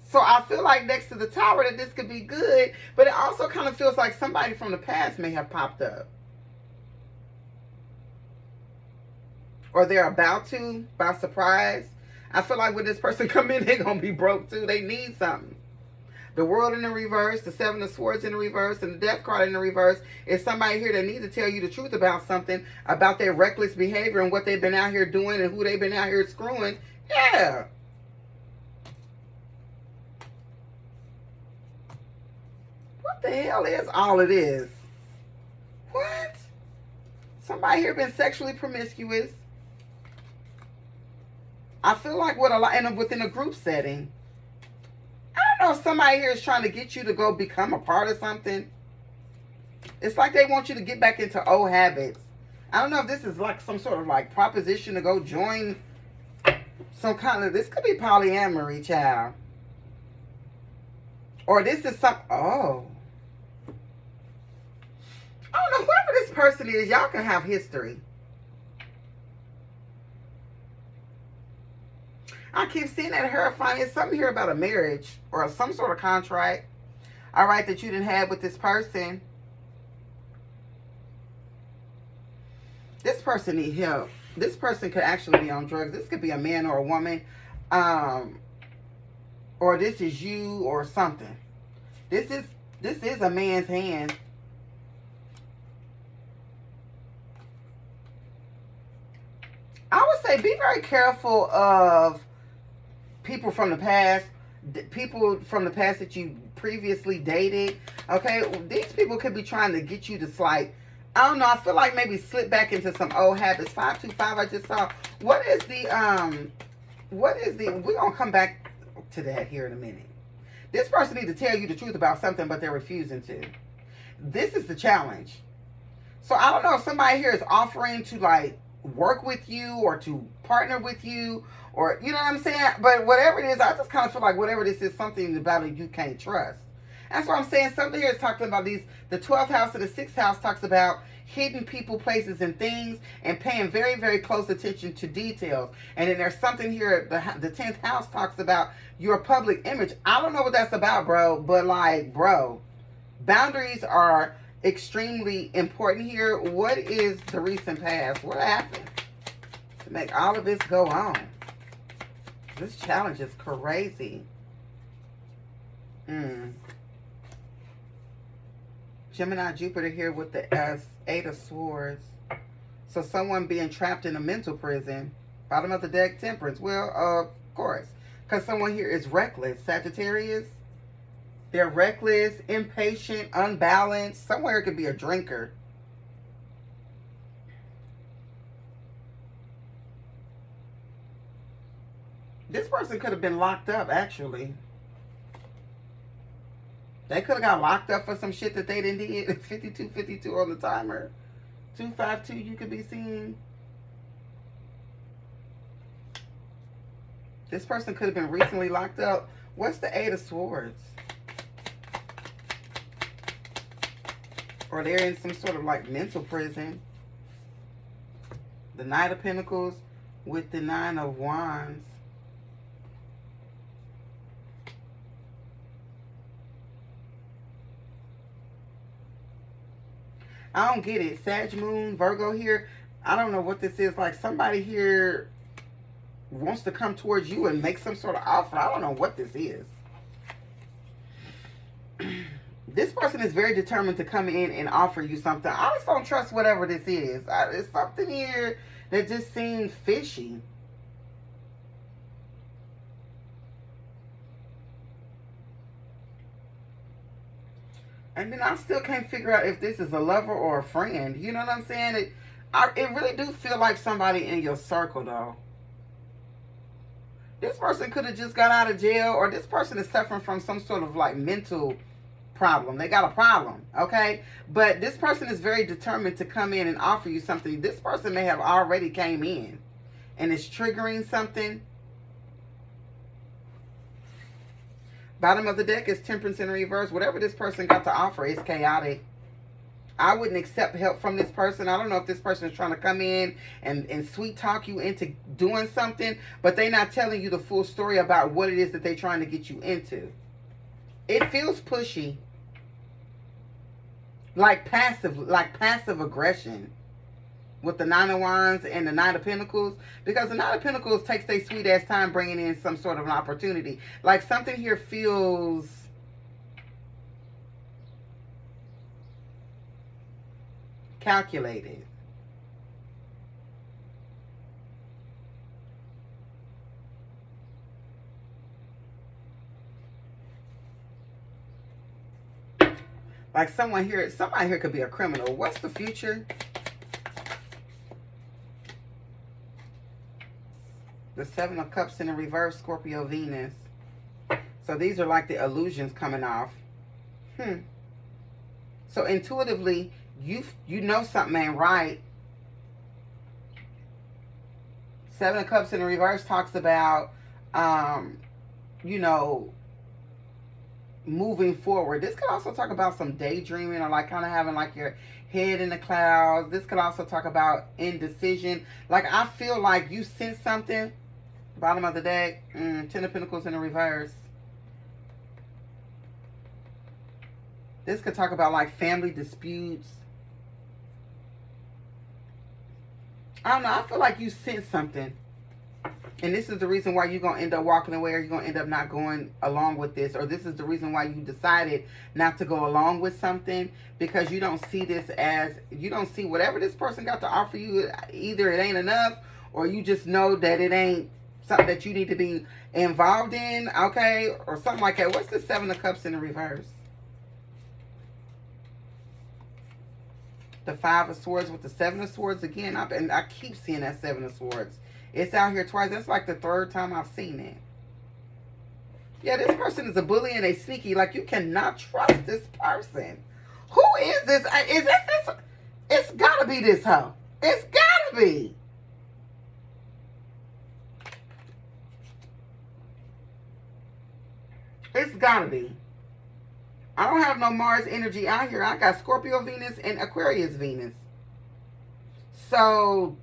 So I feel like next to the Tower that this could be good, but it also kind of feels like somebody from the past may have popped up. Or they're about to, by surprise. I feel like when this person come in, they're going to be broke too. They need something. The World in the reverse, the Seven of Swords in the reverse, and the Death card in the reverse is somebody here that needs to tell you the truth about something, about their reckless behavior and what they've been out here doing and who they've been out here screwing. Yeah. What the hell is all of this? What? Somebody here been sexually promiscuous. I feel like what a lot, and within a group setting. I don't know if somebody here is trying to get you to go become a part of something. It's like they want you to get back into old habits. I don't know if this is like some sort of like proposition to go join some kind of, this could be polyamory, child. Or this is some, oh. I don't know, whoever this person is, y'all can have history. I keep seeing that horrifying. It's something here about a marriage or some sort of contract, all right, that you didn't have with this person. This person need help. This person could actually be on drugs. This could be a man or a woman, or this is you or something. This is a man's hand. I would say be very careful of people from the past, that you previously dated. Okay, these people could be trying to get you to like, I don't know, I feel like maybe slip back into some old habits. 525 I just saw. What is the we're gonna come back to that here in a minute. This person needs to tell you the truth about something, but they're refusing to. This is the challenge. So I don't know if somebody here is offering to like work with you or to partner with you, or you know what I'm saying, but whatever it is, I just kind of feel like whatever this is, something about it you can't trust. That's what I'm saying. Something here is talking about these, the 12th house and the 6th house talks about hidden people, places, and things, and paying very, very close attention to details. And then there's something here, the 10th house talks about your public image. I don't know what that's about, bro, but like, bro, boundaries are extremely important here. What is the recent past? What happened to make all of this go on? This challenge is crazy. Gemini, Jupiter here with the 8 of Swords. So someone being trapped in a mental prison. Bottom of the deck, Temperance. Well, of course. Because someone here is reckless. Sagittarius. They're reckless, impatient, unbalanced. Somewhere it could be a drinker. This person could have been locked up, actually. They could have got locked up for some shit that they didn't do. 5252 on the timer. 252 you could be seeing. This person could have been recently locked up. What's the 8 of Swords? Or they're in some sort of like mental prison. The Knight of Pentacles with the 9 of Wands. I don't get it. Sag Moon, Virgo here. I don't know what this is. Like somebody here wants to come towards you and make some sort of offer. I don't know what this is. This person is very determined to come in and offer you something. I just don't trust whatever this is. It's something here that just seems fishy. And then I still can't figure out if this is a lover or a friend. You know what I'm saying? It really do feel like somebody in your circle, though. This person could have just got out of jail, or this person is suffering from some sort of like mental problem. They got a problem, okay? But this person is very determined to come in and offer you something. This person may have already came in and is triggering something. Bottom of the deck is Temperance in reverse. Whatever this person got to offer is chaotic. I wouldn't accept help from this person. I don't know if this person is trying to come in and sweet talk you into doing something, but they're not telling you the full story about what it is that they're trying to get you into. It feels pushy. Like passive aggression. With the 9 of Wands and the 9 of Pentacles. Because the 9 of Pentacles takes their sweet ass time bringing in some sort of an opportunity. Like something here feels calculated. Like somebody here could be a criminal. What's the future? The Seven of Cups in the reverse, Scorpio, Venus. So these are like the illusions coming off. So intuitively, you know something ain't right. Seven of Cups in the reverse talks about, you know, moving forward. This could also talk about some daydreaming or like kind of having like your head in the clouds. This could also talk about indecision. Like I feel like you sense something. Bottom of the deck, Ten of Pentacles in the reverse. This could talk about like family disputes. I don't know. I feel like you sense something. And this is the reason why you're going to end up walking away, or you're going to end up not going along with this. Or this is the reason why you decided not to go along with something, because you don't see this as, you don't see whatever this person got to offer you. Either it ain't enough, or you just know that it ain't something that you need to be involved in, okay? Or something like that. What's the Seven of Cups in the reverse? The Five of Swords with the Seven of Swords again. And I keep seeing that Seven of Swords. It's out here twice. That's like the third time I've seen it. Yeah, this person is a bully and a sneaky. Like, you cannot trust this person. Who is this? Is this? It's gotta be this hoe. It's gotta be. It's gotta be. I don't have no Mars energy out here. I got Scorpio Venus and Aquarius Venus. So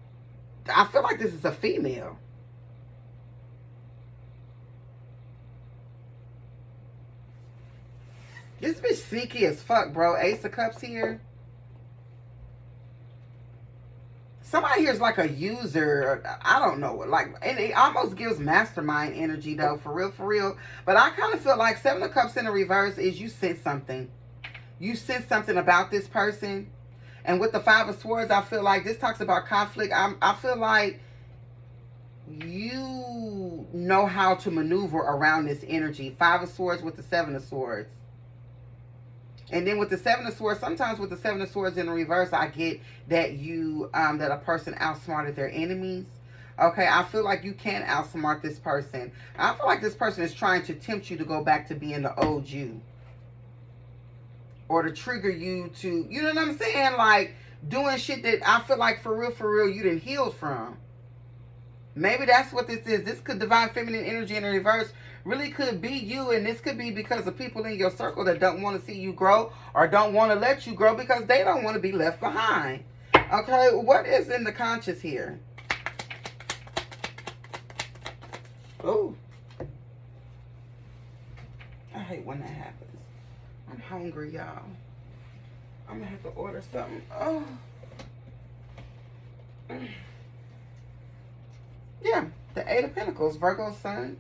I feel like this is a female. This bitch sneaky as fuck, bro. Ace of Cups here. Somebody here is like a user. I don't know. Like, and it almost gives mastermind energy, though. For real, for real. But I kind of feel like Seven of Cups in the reverse is you sense something. You sense something about this person. And with the Five of Swords, I feel like this talks about conflict. I feel like you know how to maneuver around this energy. Five of Swords with the Seven of Swords. And then with the Seven of Swords, sometimes with the Seven of Swords in the reverse, I get that that a person outsmarted their enemies. Okay, I feel like you can outsmart this person. I feel like this person is trying to tempt you to go back to being the old you. Or to trigger you to, you know what I'm saying? Like, doing shit that I feel like for real, you didn't heal from. Maybe that's what this is. This could divine feminine energy in the reverse really could be you, and this could be because of people in your circle that don't want to see you grow or don't want to let you grow because they don't want to be left behind. Okay, what is in the conscious here? Oh, I hate when that happens. I'm hungry, y'all. I'm gonna have to order something. Oh, yeah, the Eight of Pentacles, Virgo sun.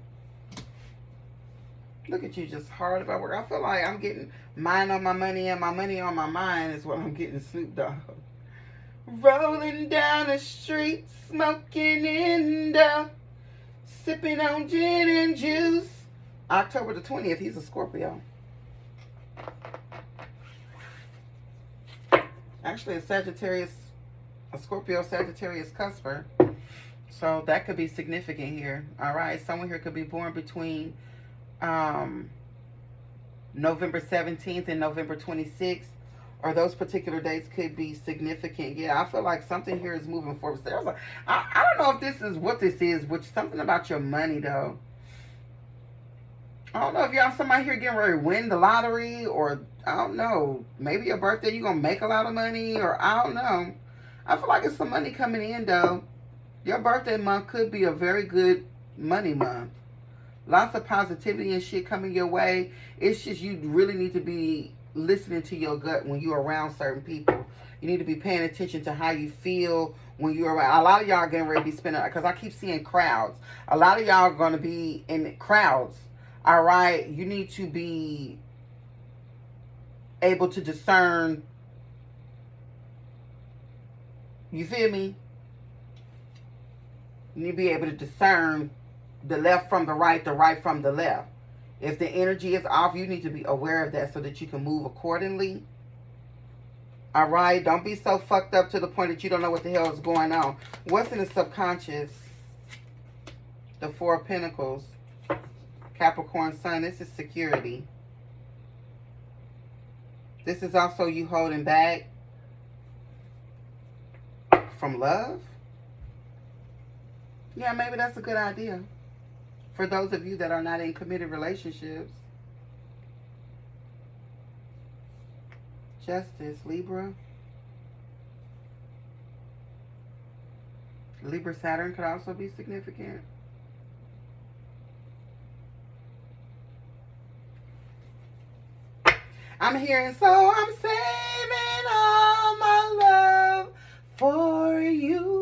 Look at you, just hard about work. I feel like I'm getting mine on my money and my money on my mind is what I'm getting, Snoop Dogg. Rolling down the street, smoking Indo, sipping on gin and juice. October the 20th, he's a Scorpio. Actually, a Sagittarius, a Scorpio Sagittarius cusper. So that could be significant here. All right, someone here could be born between November 17th and November 26th, or those particular dates could be significant. Yeah, I feel like something here is moving forward. There's a, I don't know if this is what this is, which something about your money though. I don't know if y'all, somebody here getting ready to win the lottery, or I don't know, maybe your birthday you're gonna make a lot of money, or I don't know. I feel like it's some money coming in though. Your birthday month could be a very good money month. Lots of positivity and shit coming your way. It's just you really need to be listening to your gut when you're around certain people. You need to be paying attention to how you feel when you're around. A lot of y'all are getting ready to be spending, because I keep seeing crowds. A lot of y'all are going to be in crowds. All right? You need to be able to discern You feel me? You need to be able to discern the left from the right from the left. If the energy is off, you need to be aware of that so that you can move accordingly. All right? Don't be so fucked up to the point that you don't know what the hell is going on. What's in the subconscious? The Four of Pentacles. Capricorn Sun. This is security. This is also you holding back from love. Yeah, maybe that's a good idea. For those of you that are not in committed relationships. Justice, Libra. Libra Saturn could also be significant. I'm hearing, so I'm saving all my love for you.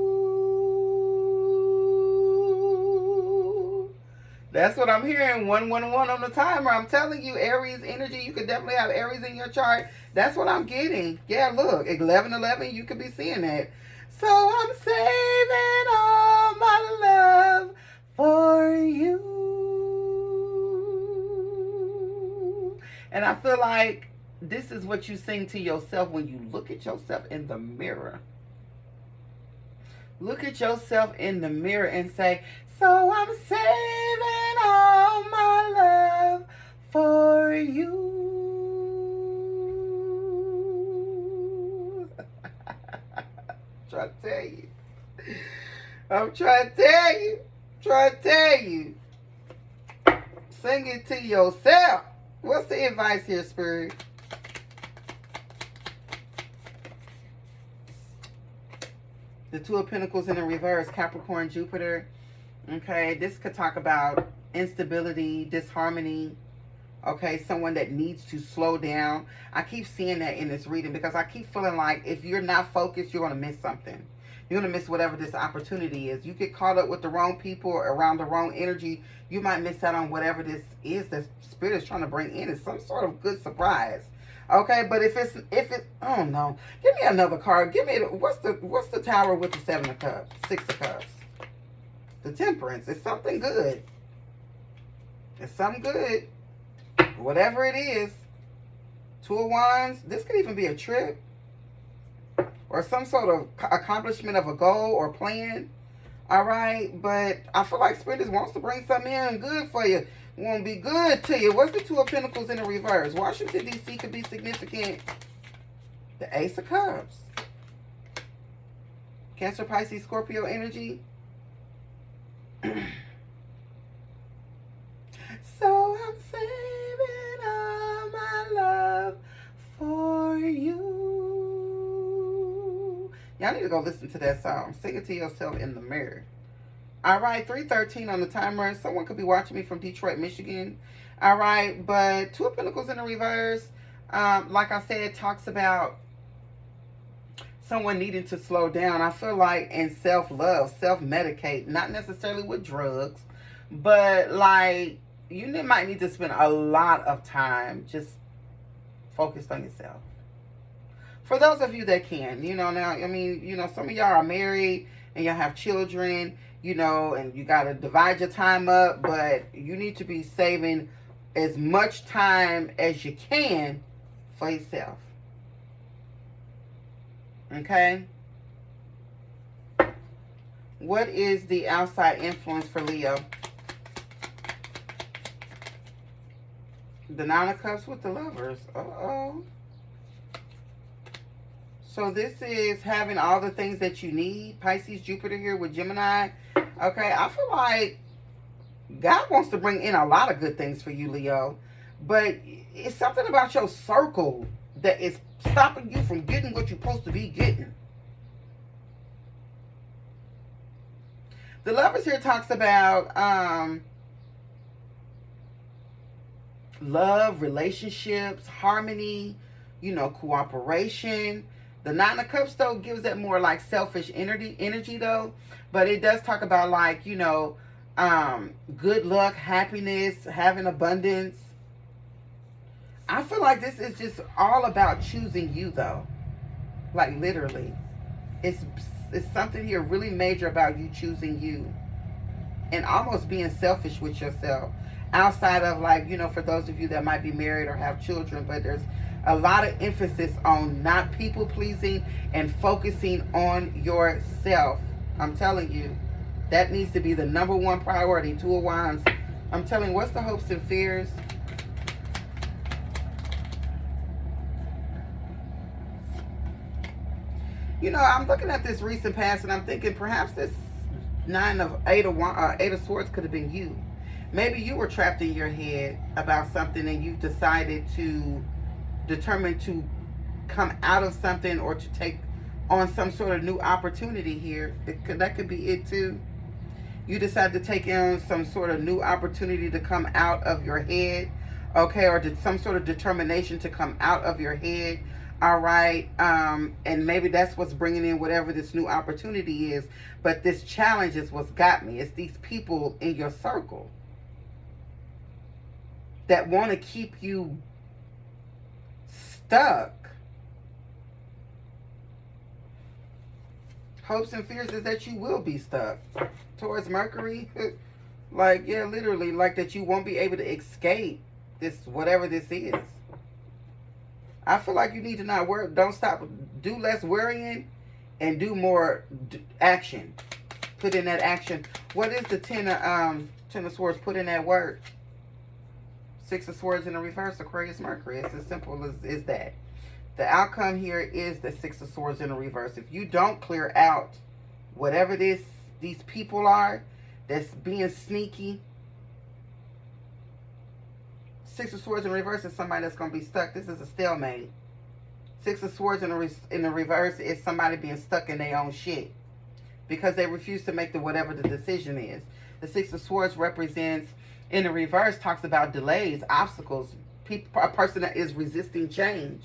That's what I'm hearing. 111 on the timer. I'm telling you, Aries energy. You could definitely have Aries in your chart. That's what I'm getting. Yeah, look, 1111. You could be seeing that. So I'm saving all my love for you. And I feel like this is what you sing to yourself when you look at yourself in the mirror. Look at yourself in the mirror and say, so I'm saving all my love for you. Try to tell you. I'm trying to tell you. Trying to tell you. Sing it to yourself. What's the advice here, Spirit? The Two of Pentacles in the reverse, Capricorn, Jupiter. Okay, this could talk about instability, disharmony. Okay, someone that needs to slow down. I keep seeing that in this reading because I keep feeling like if you're not focused, you're going to miss something. You're going to miss whatever this opportunity is. You get caught up with the wrong people or around the wrong energy, you might miss out on whatever this is that Spirit is trying to bring in. It's some sort of good surprise. Okay, but if it's oh no, give me another card. Give me what's the Tower with the Seven of Cups, Six of Cups, the Temperance. It's something good. It's something good. Whatever it is. Two of Wands. This could even be a trip or some sort of accomplishment of a goal or plan. All right, but I feel like Spirit just wants to bring something in good for you. Won't be good to you. What's the Two of Pentacles in the reverse? Washington, D.C. could be significant. The Ace of Cups. Cancer, Pisces, Scorpio energy. So I'm saving all my love for you. Y'all need to go listen to that song. Sing it to yourself in the mirror. All right, 3:13 on the timer. Someone could be watching me from Detroit, Michigan. All right, but Two of Pentacles in the reverse, like I said, talks about someone needing to slow down. I feel like in self-love, self-medicate, not necessarily with drugs, but like you might need to spend a lot of time just focused on yourself. For those of you that can, you know, now, I mean, you know, some of y'all are married and y'all have children, you know, and you got to divide your time up, but you need to be saving as much time as you can for yourself. Okay? What is the outside influence for Leo? The Nine of Cups with the Lovers. Uh-oh. So this is having all the things that you need. Pisces, Jupiter here with Gemini. Okay, I feel like God wants to bring in a lot of good things for you, Leo. But it's something about your circle that is stopping you from getting what you're supposed to be getting. The Lovers here talks about love, relationships, harmony, you know, cooperation. The Nine of Cups, though, gives that more like selfish energy, though. But it does talk about, like, you know, good luck, happiness, having abundance. I feel like this is just all about choosing you, though. Like, literally. It's it's something here really major about you choosing you. And almost being selfish with yourself. Outside of, like, you know, for those of you that might be married or have children, but there's a lot of emphasis on not people pleasing and focusing on yourself. I'm telling you, that needs to be the number one priority. Two of Wands. I'm telling you, what's the hopes and fears? You know, I'm looking at this recent past and I'm thinking perhaps this Eight of Swords could have been you. Maybe you were trapped in your head about something and you've decided to determine to come out of something or to take on some sort of new opportunity here. That could be it too. You decide to take on some sort of new opportunity to come out of your head, okay, or some sort of determination to come out of your head. All right, and maybe that's what's bringing in whatever this new opportunity is. But this challenge is what's got me. It's these people in your circle that want to keep you stuck. Hopes and fears is that you will be stuck. Towards Mercury, like, yeah, literally, like that you won't be able to escape this, whatever this is. I feel like you need to not worry. Don't stop. Do less worrying and do more action. Put in that action. What is the Ten of Swords? Put in that work. Six of Swords in the reverse. Aquarius, Mercury. It's as simple as that. The outcome here is the Six of Swords in the reverse. If you don't clear out whatever these people are that's being sneaky, Six of Swords in reverse is somebody that's going to be stuck. This is a stalemate. Six of Swords in the reverse is somebody being stuck in their own shit because they refuse to make whatever the decision is. The Six of Swords represents, in the reverse, talks about delays, obstacles, a person that is resisting change.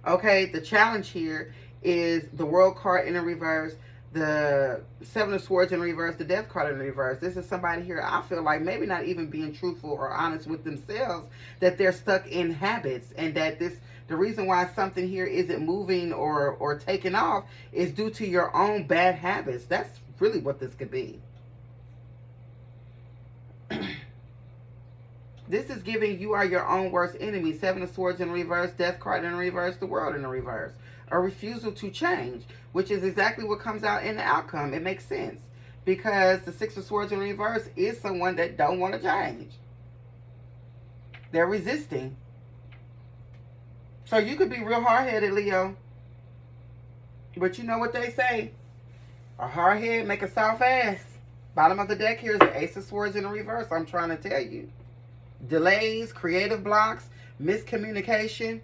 Okay, the challenge here is the World card in the reverse, the Seven of Swords in reverse, the Death card in reverse. This is somebody here, I feel like, maybe not even being truthful or honest with themselves, that they're stuck in habits, and that the reason why something here isn't moving or taking off is due to your own bad habits. That's really what this could be. This is giving you are your own worst enemy. Seven of Swords in reverse, Death card in reverse, the World in the reverse. A refusal to change, which is exactly what comes out in the outcome. It makes sense because the Six of Swords in reverse is someone that don't want to change. They're resisting. So you could be real hard-headed, Leo. But you know what they say? A hard head make a soft ass. Bottom of the deck here is the Ace of Swords in the reverse. I'm trying to tell you. Delays, creative blocks, miscommunication.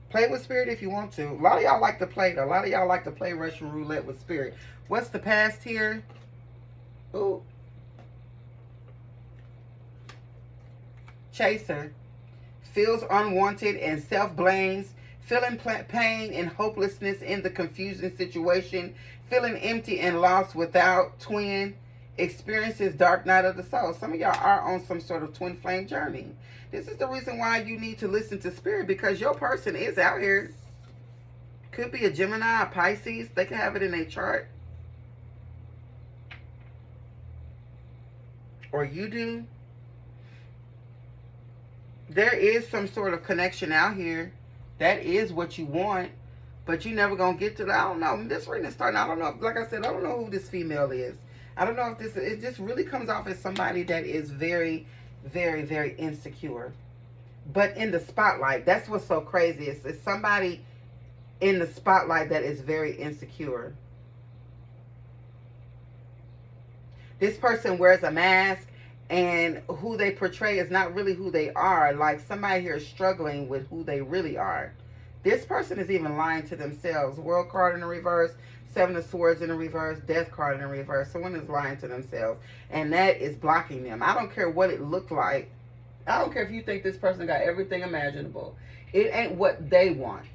Play with spirit if you want to. A lot of y'all like to play, though. A lot of y'all like to play Russian roulette with spirit. What's the past here? Ooh. Chaser. Feels unwanted and self-blames. Feeling pain and hopelessness in the confusing situation. Feeling empty and lost without twin. Experiences dark night of the soul. Some of y'all are on some sort of twin flame journey. This is the reason why you need to listen to spirit, because your person is out here. Could be a Gemini, a Pisces. They can have it in their chart. Or you do. There is some sort of connection out here. That is what you want. But you're never going to get to that. I don't know. This reading is starting. I don't know. Like I said, I don't know who this female is. I don't know if this, it just really comes off as somebody that is very, very, very insecure. But in the spotlight, that's what's so crazy. It's somebody in the spotlight that is very insecure. This person wears a mask, and who they portray is not really who they are. Like somebody here is struggling with who they really are. This person is even lying to themselves. World card in the reverse. Seven of Swords in the reverse, Death card in the reverse. Someone is lying to themselves, and that is blocking them. I don't care what it looked like. I don't care if you think this person got everything imaginable. It ain't what they want.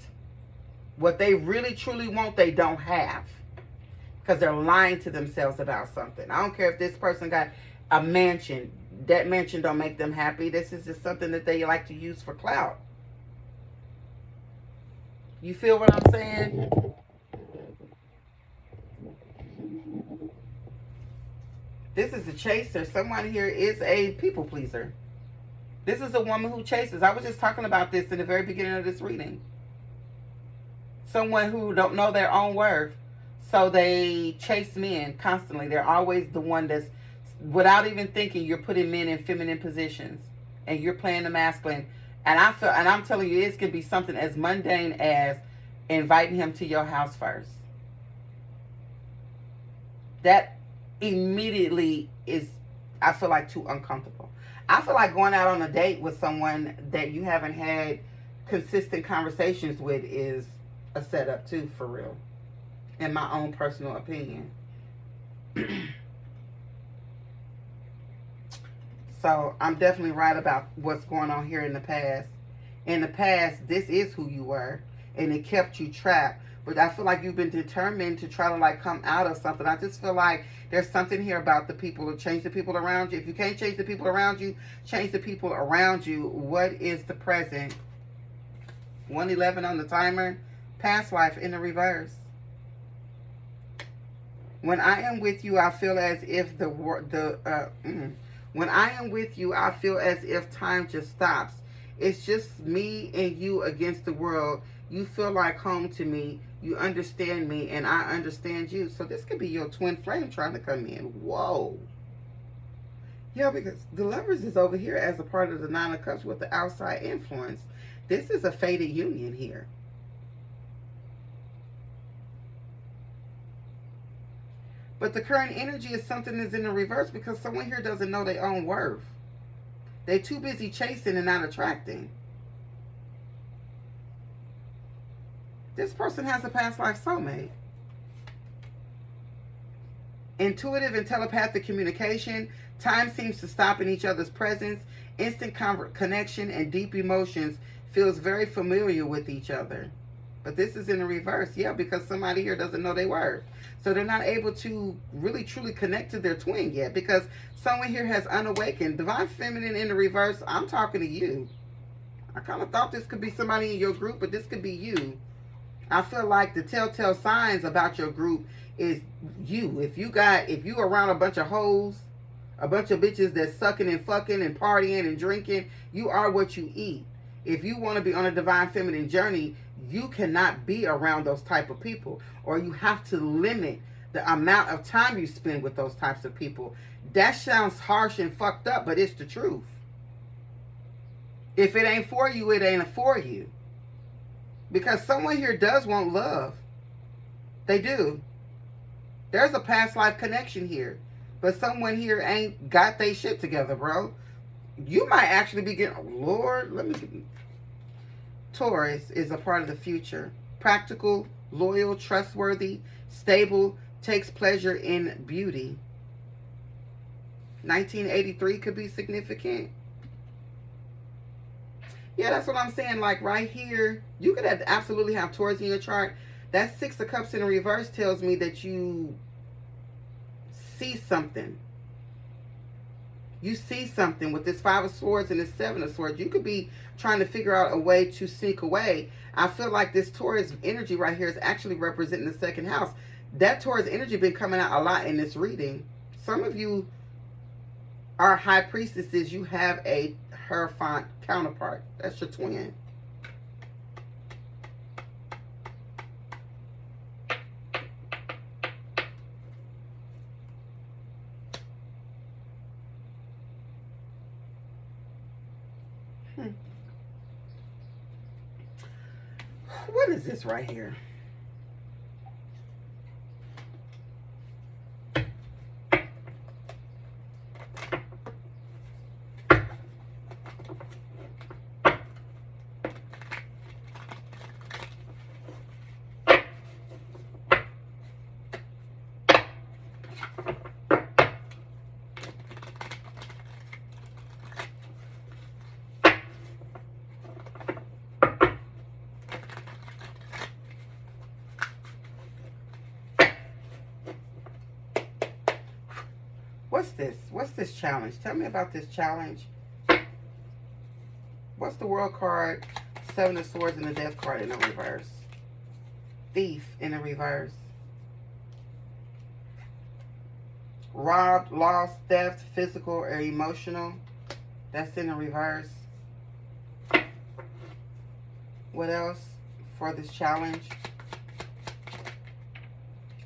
What they really, truly want, they don't have. Because they're lying to themselves about something. I don't care if this person got a mansion. That mansion don't make them happy. This is just something that they like to use for clout. You feel what I'm saying? This is a chaser. Someone here is a people pleaser. This is a woman who chases. I was just talking about this in the very beginning of this reading. Someone who don't know their own worth. So they chase men constantly. They're always the one that's, without even thinking, you're putting men in feminine positions. And you're playing the masculine. And I'm telling you, it could be something as mundane as inviting him to your house first. That immediately is, I feel like, too uncomfortable. I feel like going out on a date with someone that you haven't had consistent conversations with is a setup too, for real. In my own personal opinion. So I'm definitely right about what's going on here in the past. In the past, this is who you were, and it kept you trapped. But I feel like you've been determined to try to like come out of something. I just feel like there's something here about the people, to change the people around you. If you can't change the people around you, change the people around you. What is the present? 111 on the timer. Past life in the reverse. When I am with you, I feel as if when I am with you, I feel as if time just stops. It's just me and you against the world. You feel like home to me. You understand me, and I understand you. So this could be your twin flame trying to come in. Whoa. Yeah, because the Lovers is over here as a part of the Nine of Cups with the outside influence. This is a fated union here. But the current energy is something that's in the reverse because someone here doesn't know their own worth. They're too busy chasing and not attracting. This person has a past life soulmate. Intuitive and telepathic communication. Time seems to stop in each other's presence. Instant connection and deep emotions feels very familiar with each other. But this is in the reverse. Yeah, because somebody here doesn't know their worth. So they're not able to really truly connect to their twin yet because someone here has unawakened. Divine Feminine in the reverse, I'm talking to you. I kind of thought this could be somebody in your group, but this could be you. I feel like the telltale signs about your group is you. If you around a bunch of hoes, a bunch of bitches that's sucking and fucking and partying and drinking, you are what you eat. If you want to be on a divine feminine journey, you cannot be around those type of people, or you have to limit the amount of time you spend with those types of people. That sounds harsh and fucked up, but it's the truth. If it ain't for you, it ain't for you. Because someone here does want love. They do. There's a past life connection here. But someone here ain't got their shit together, bro. You might actually be getting... Oh, Lord, let me... Taurus is a part of the future. Practical, loyal, trustworthy, stable, takes pleasure in beauty. 1983 could be significant. Yeah, that's what I'm saying. Like right here, you could absolutely have Taurus in your chart. That Six of Cups in the reverse tells me that you see something. You see something with this Five of Swords and this Seven of Swords. You could be trying to figure out a way to sneak away. I feel like this Taurus energy right here is actually representing the second house. That Taurus energy been coming out a lot in this reading. Some of you are high priestesses. You have a Hierophant counterpart. That's your twin. What is this right here? What's this? What's this challenge? Tell me about this challenge. What's the World card? Seven of Swords and the Death card in the reverse. Thief in the reverse. robbed, lost, theft, physical or emotional. That's in the reverse. What else for this challenge?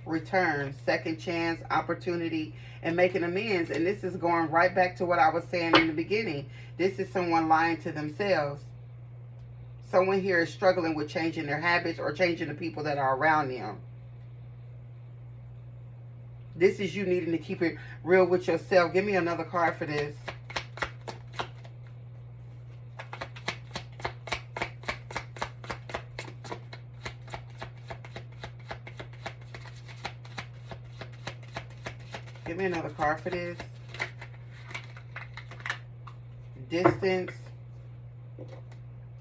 Return, second chance, opportunity, and making amends. And this is going right back to what I was saying in the beginning. This is someone lying to themselves. Someone here is struggling with changing their habits or changing the people that are around them. This is you needing to keep it real with yourself. Give me another card for this. Give me another card for this. Distance.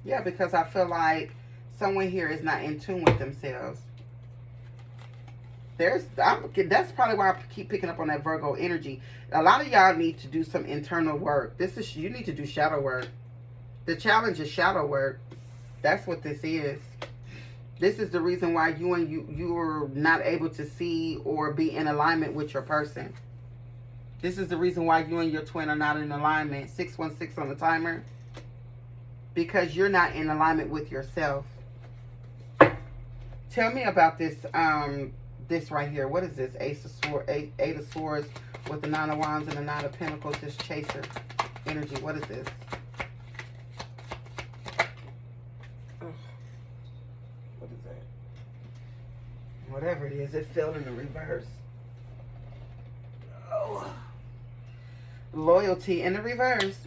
Yeah, because I feel like someone here is not in tune with themselves. That's probably why I keep picking up on that Virgo energy. A lot of y'all need to do some internal work. You need to do shadow work. The challenge is shadow work. That's what this is. This is the reason why you're not able to see or be in alignment with your person. This is the reason why you and your twin are not in alignment. 616 on the timer. Because you're not in alignment with yourself. Tell me about this this right here. What is this? Eight of Swords with the Nine of Wands and the Nine of Pentacles. This chaser energy. What is this? What is that? Whatever it is, it fell in the reverse. Oh. Loyalty in the reverse.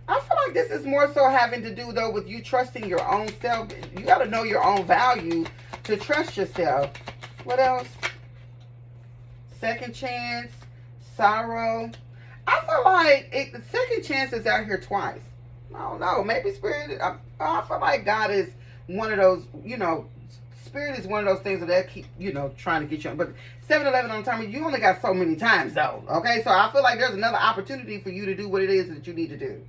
I feel like this is more so having to do, though, with you trusting your own self. You got to know your own value to trust yourself. What else? Second chance, sorrow. I feel like the second chance is out here twice. I don't know. Maybe Spirit, I feel like God is one of those, Spirit is one of those things that they keep, trying to get you on. But 7-11 on the timer, you only got so many times, though. Okay? So I feel like there's another opportunity for you to do what it is that you need to do.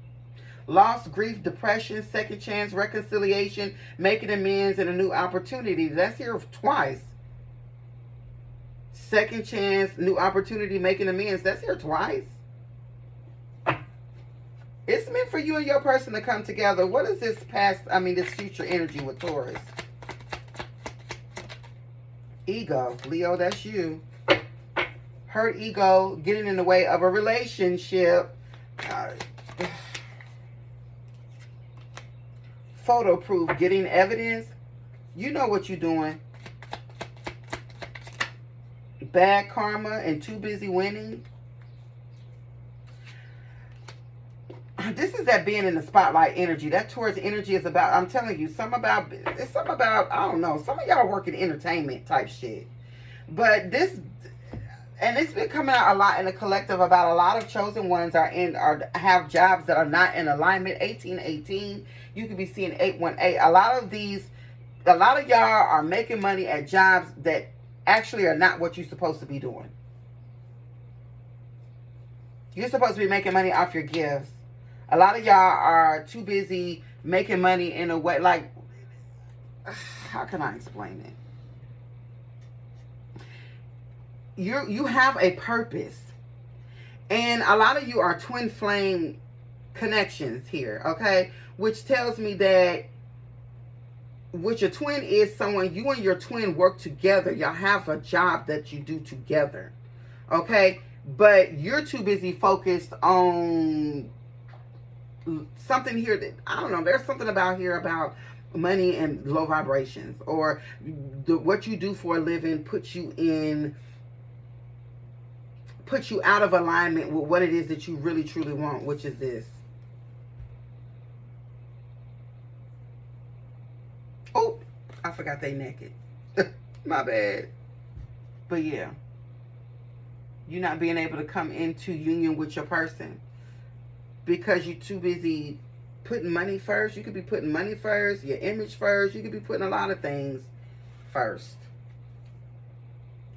Loss, grief, depression, second chance, reconciliation, making amends, and a new opportunity. That's here twice. Second chance, new opportunity, making amends. That's here twice. It's meant for you and your person to come together. What is this this future energy with Taurus? Ego. Leo, that's you. Hurt ego, getting in the way of a relationship. Photo proof, getting evidence. You know what you're doing. Bad karma and too busy winning. This is that being in the spotlight energy. That Taurus energy is about, I'm telling you, it's something about, I don't know, some of y'all work in entertainment type shit. But this, and it's been coming out a lot in the collective about a lot of chosen ones have jobs that are not in alignment. 1818, you could be seeing 818. A lot of y'all are making money at jobs that actually are not what you're supposed to be doing. You're supposed to be making money off your gifts. A lot of y'all are too busy making money in a way, like, how can I explain it? You have a purpose. And a lot of you are twin flame connections here, okay? Which tells me that with your twin is someone, you and your twin work together. Y'all have a job that you do together, okay? But you're too busy focused on something here that, I don't know, there's something about here about money and low vibrations, or what you do for a living puts you out of alignment with what it is that you really truly want, which is this. Oh, I forgot they naked. My bad. But yeah, you're not being able to come into union with your person because you're too busy putting money first. You could be putting money first, your image first. You could be putting a lot of things first.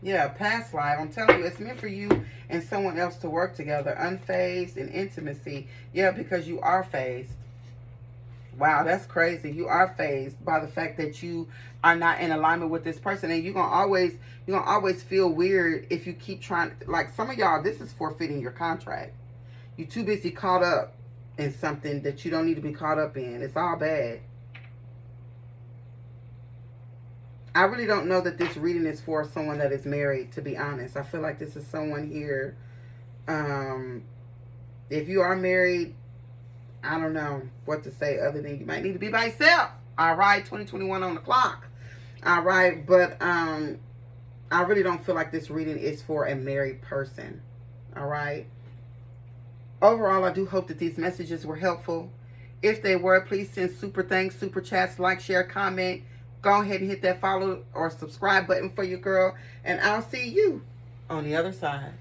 Yeah, past life. I'm telling you, it's meant for you and someone else to work together. Unfazed and intimacy. Yeah, because you are phased. Wow, that's crazy. You are fazed by the fact that you are not in alignment with this person, and you're gonna always feel weird if you keep trying. Like some of y'all, this is forfeiting your contract. You're too busy caught up in something that you don't need to be caught up in. It's all bad. I really don't know that this reading is for someone that is married, to be honest. I feel like this is someone here. If you are married, I don't know what to say other than you might need to be by yourself. All right, 2021 on the clock. All right, but I really don't feel like this reading is for a married person. All right. Overall, I do hope that these messages were helpful. If they were, please send super thanks, super chats, like, share, comment. Go ahead and hit that follow or subscribe button for your girl. And I'll see you on the other side.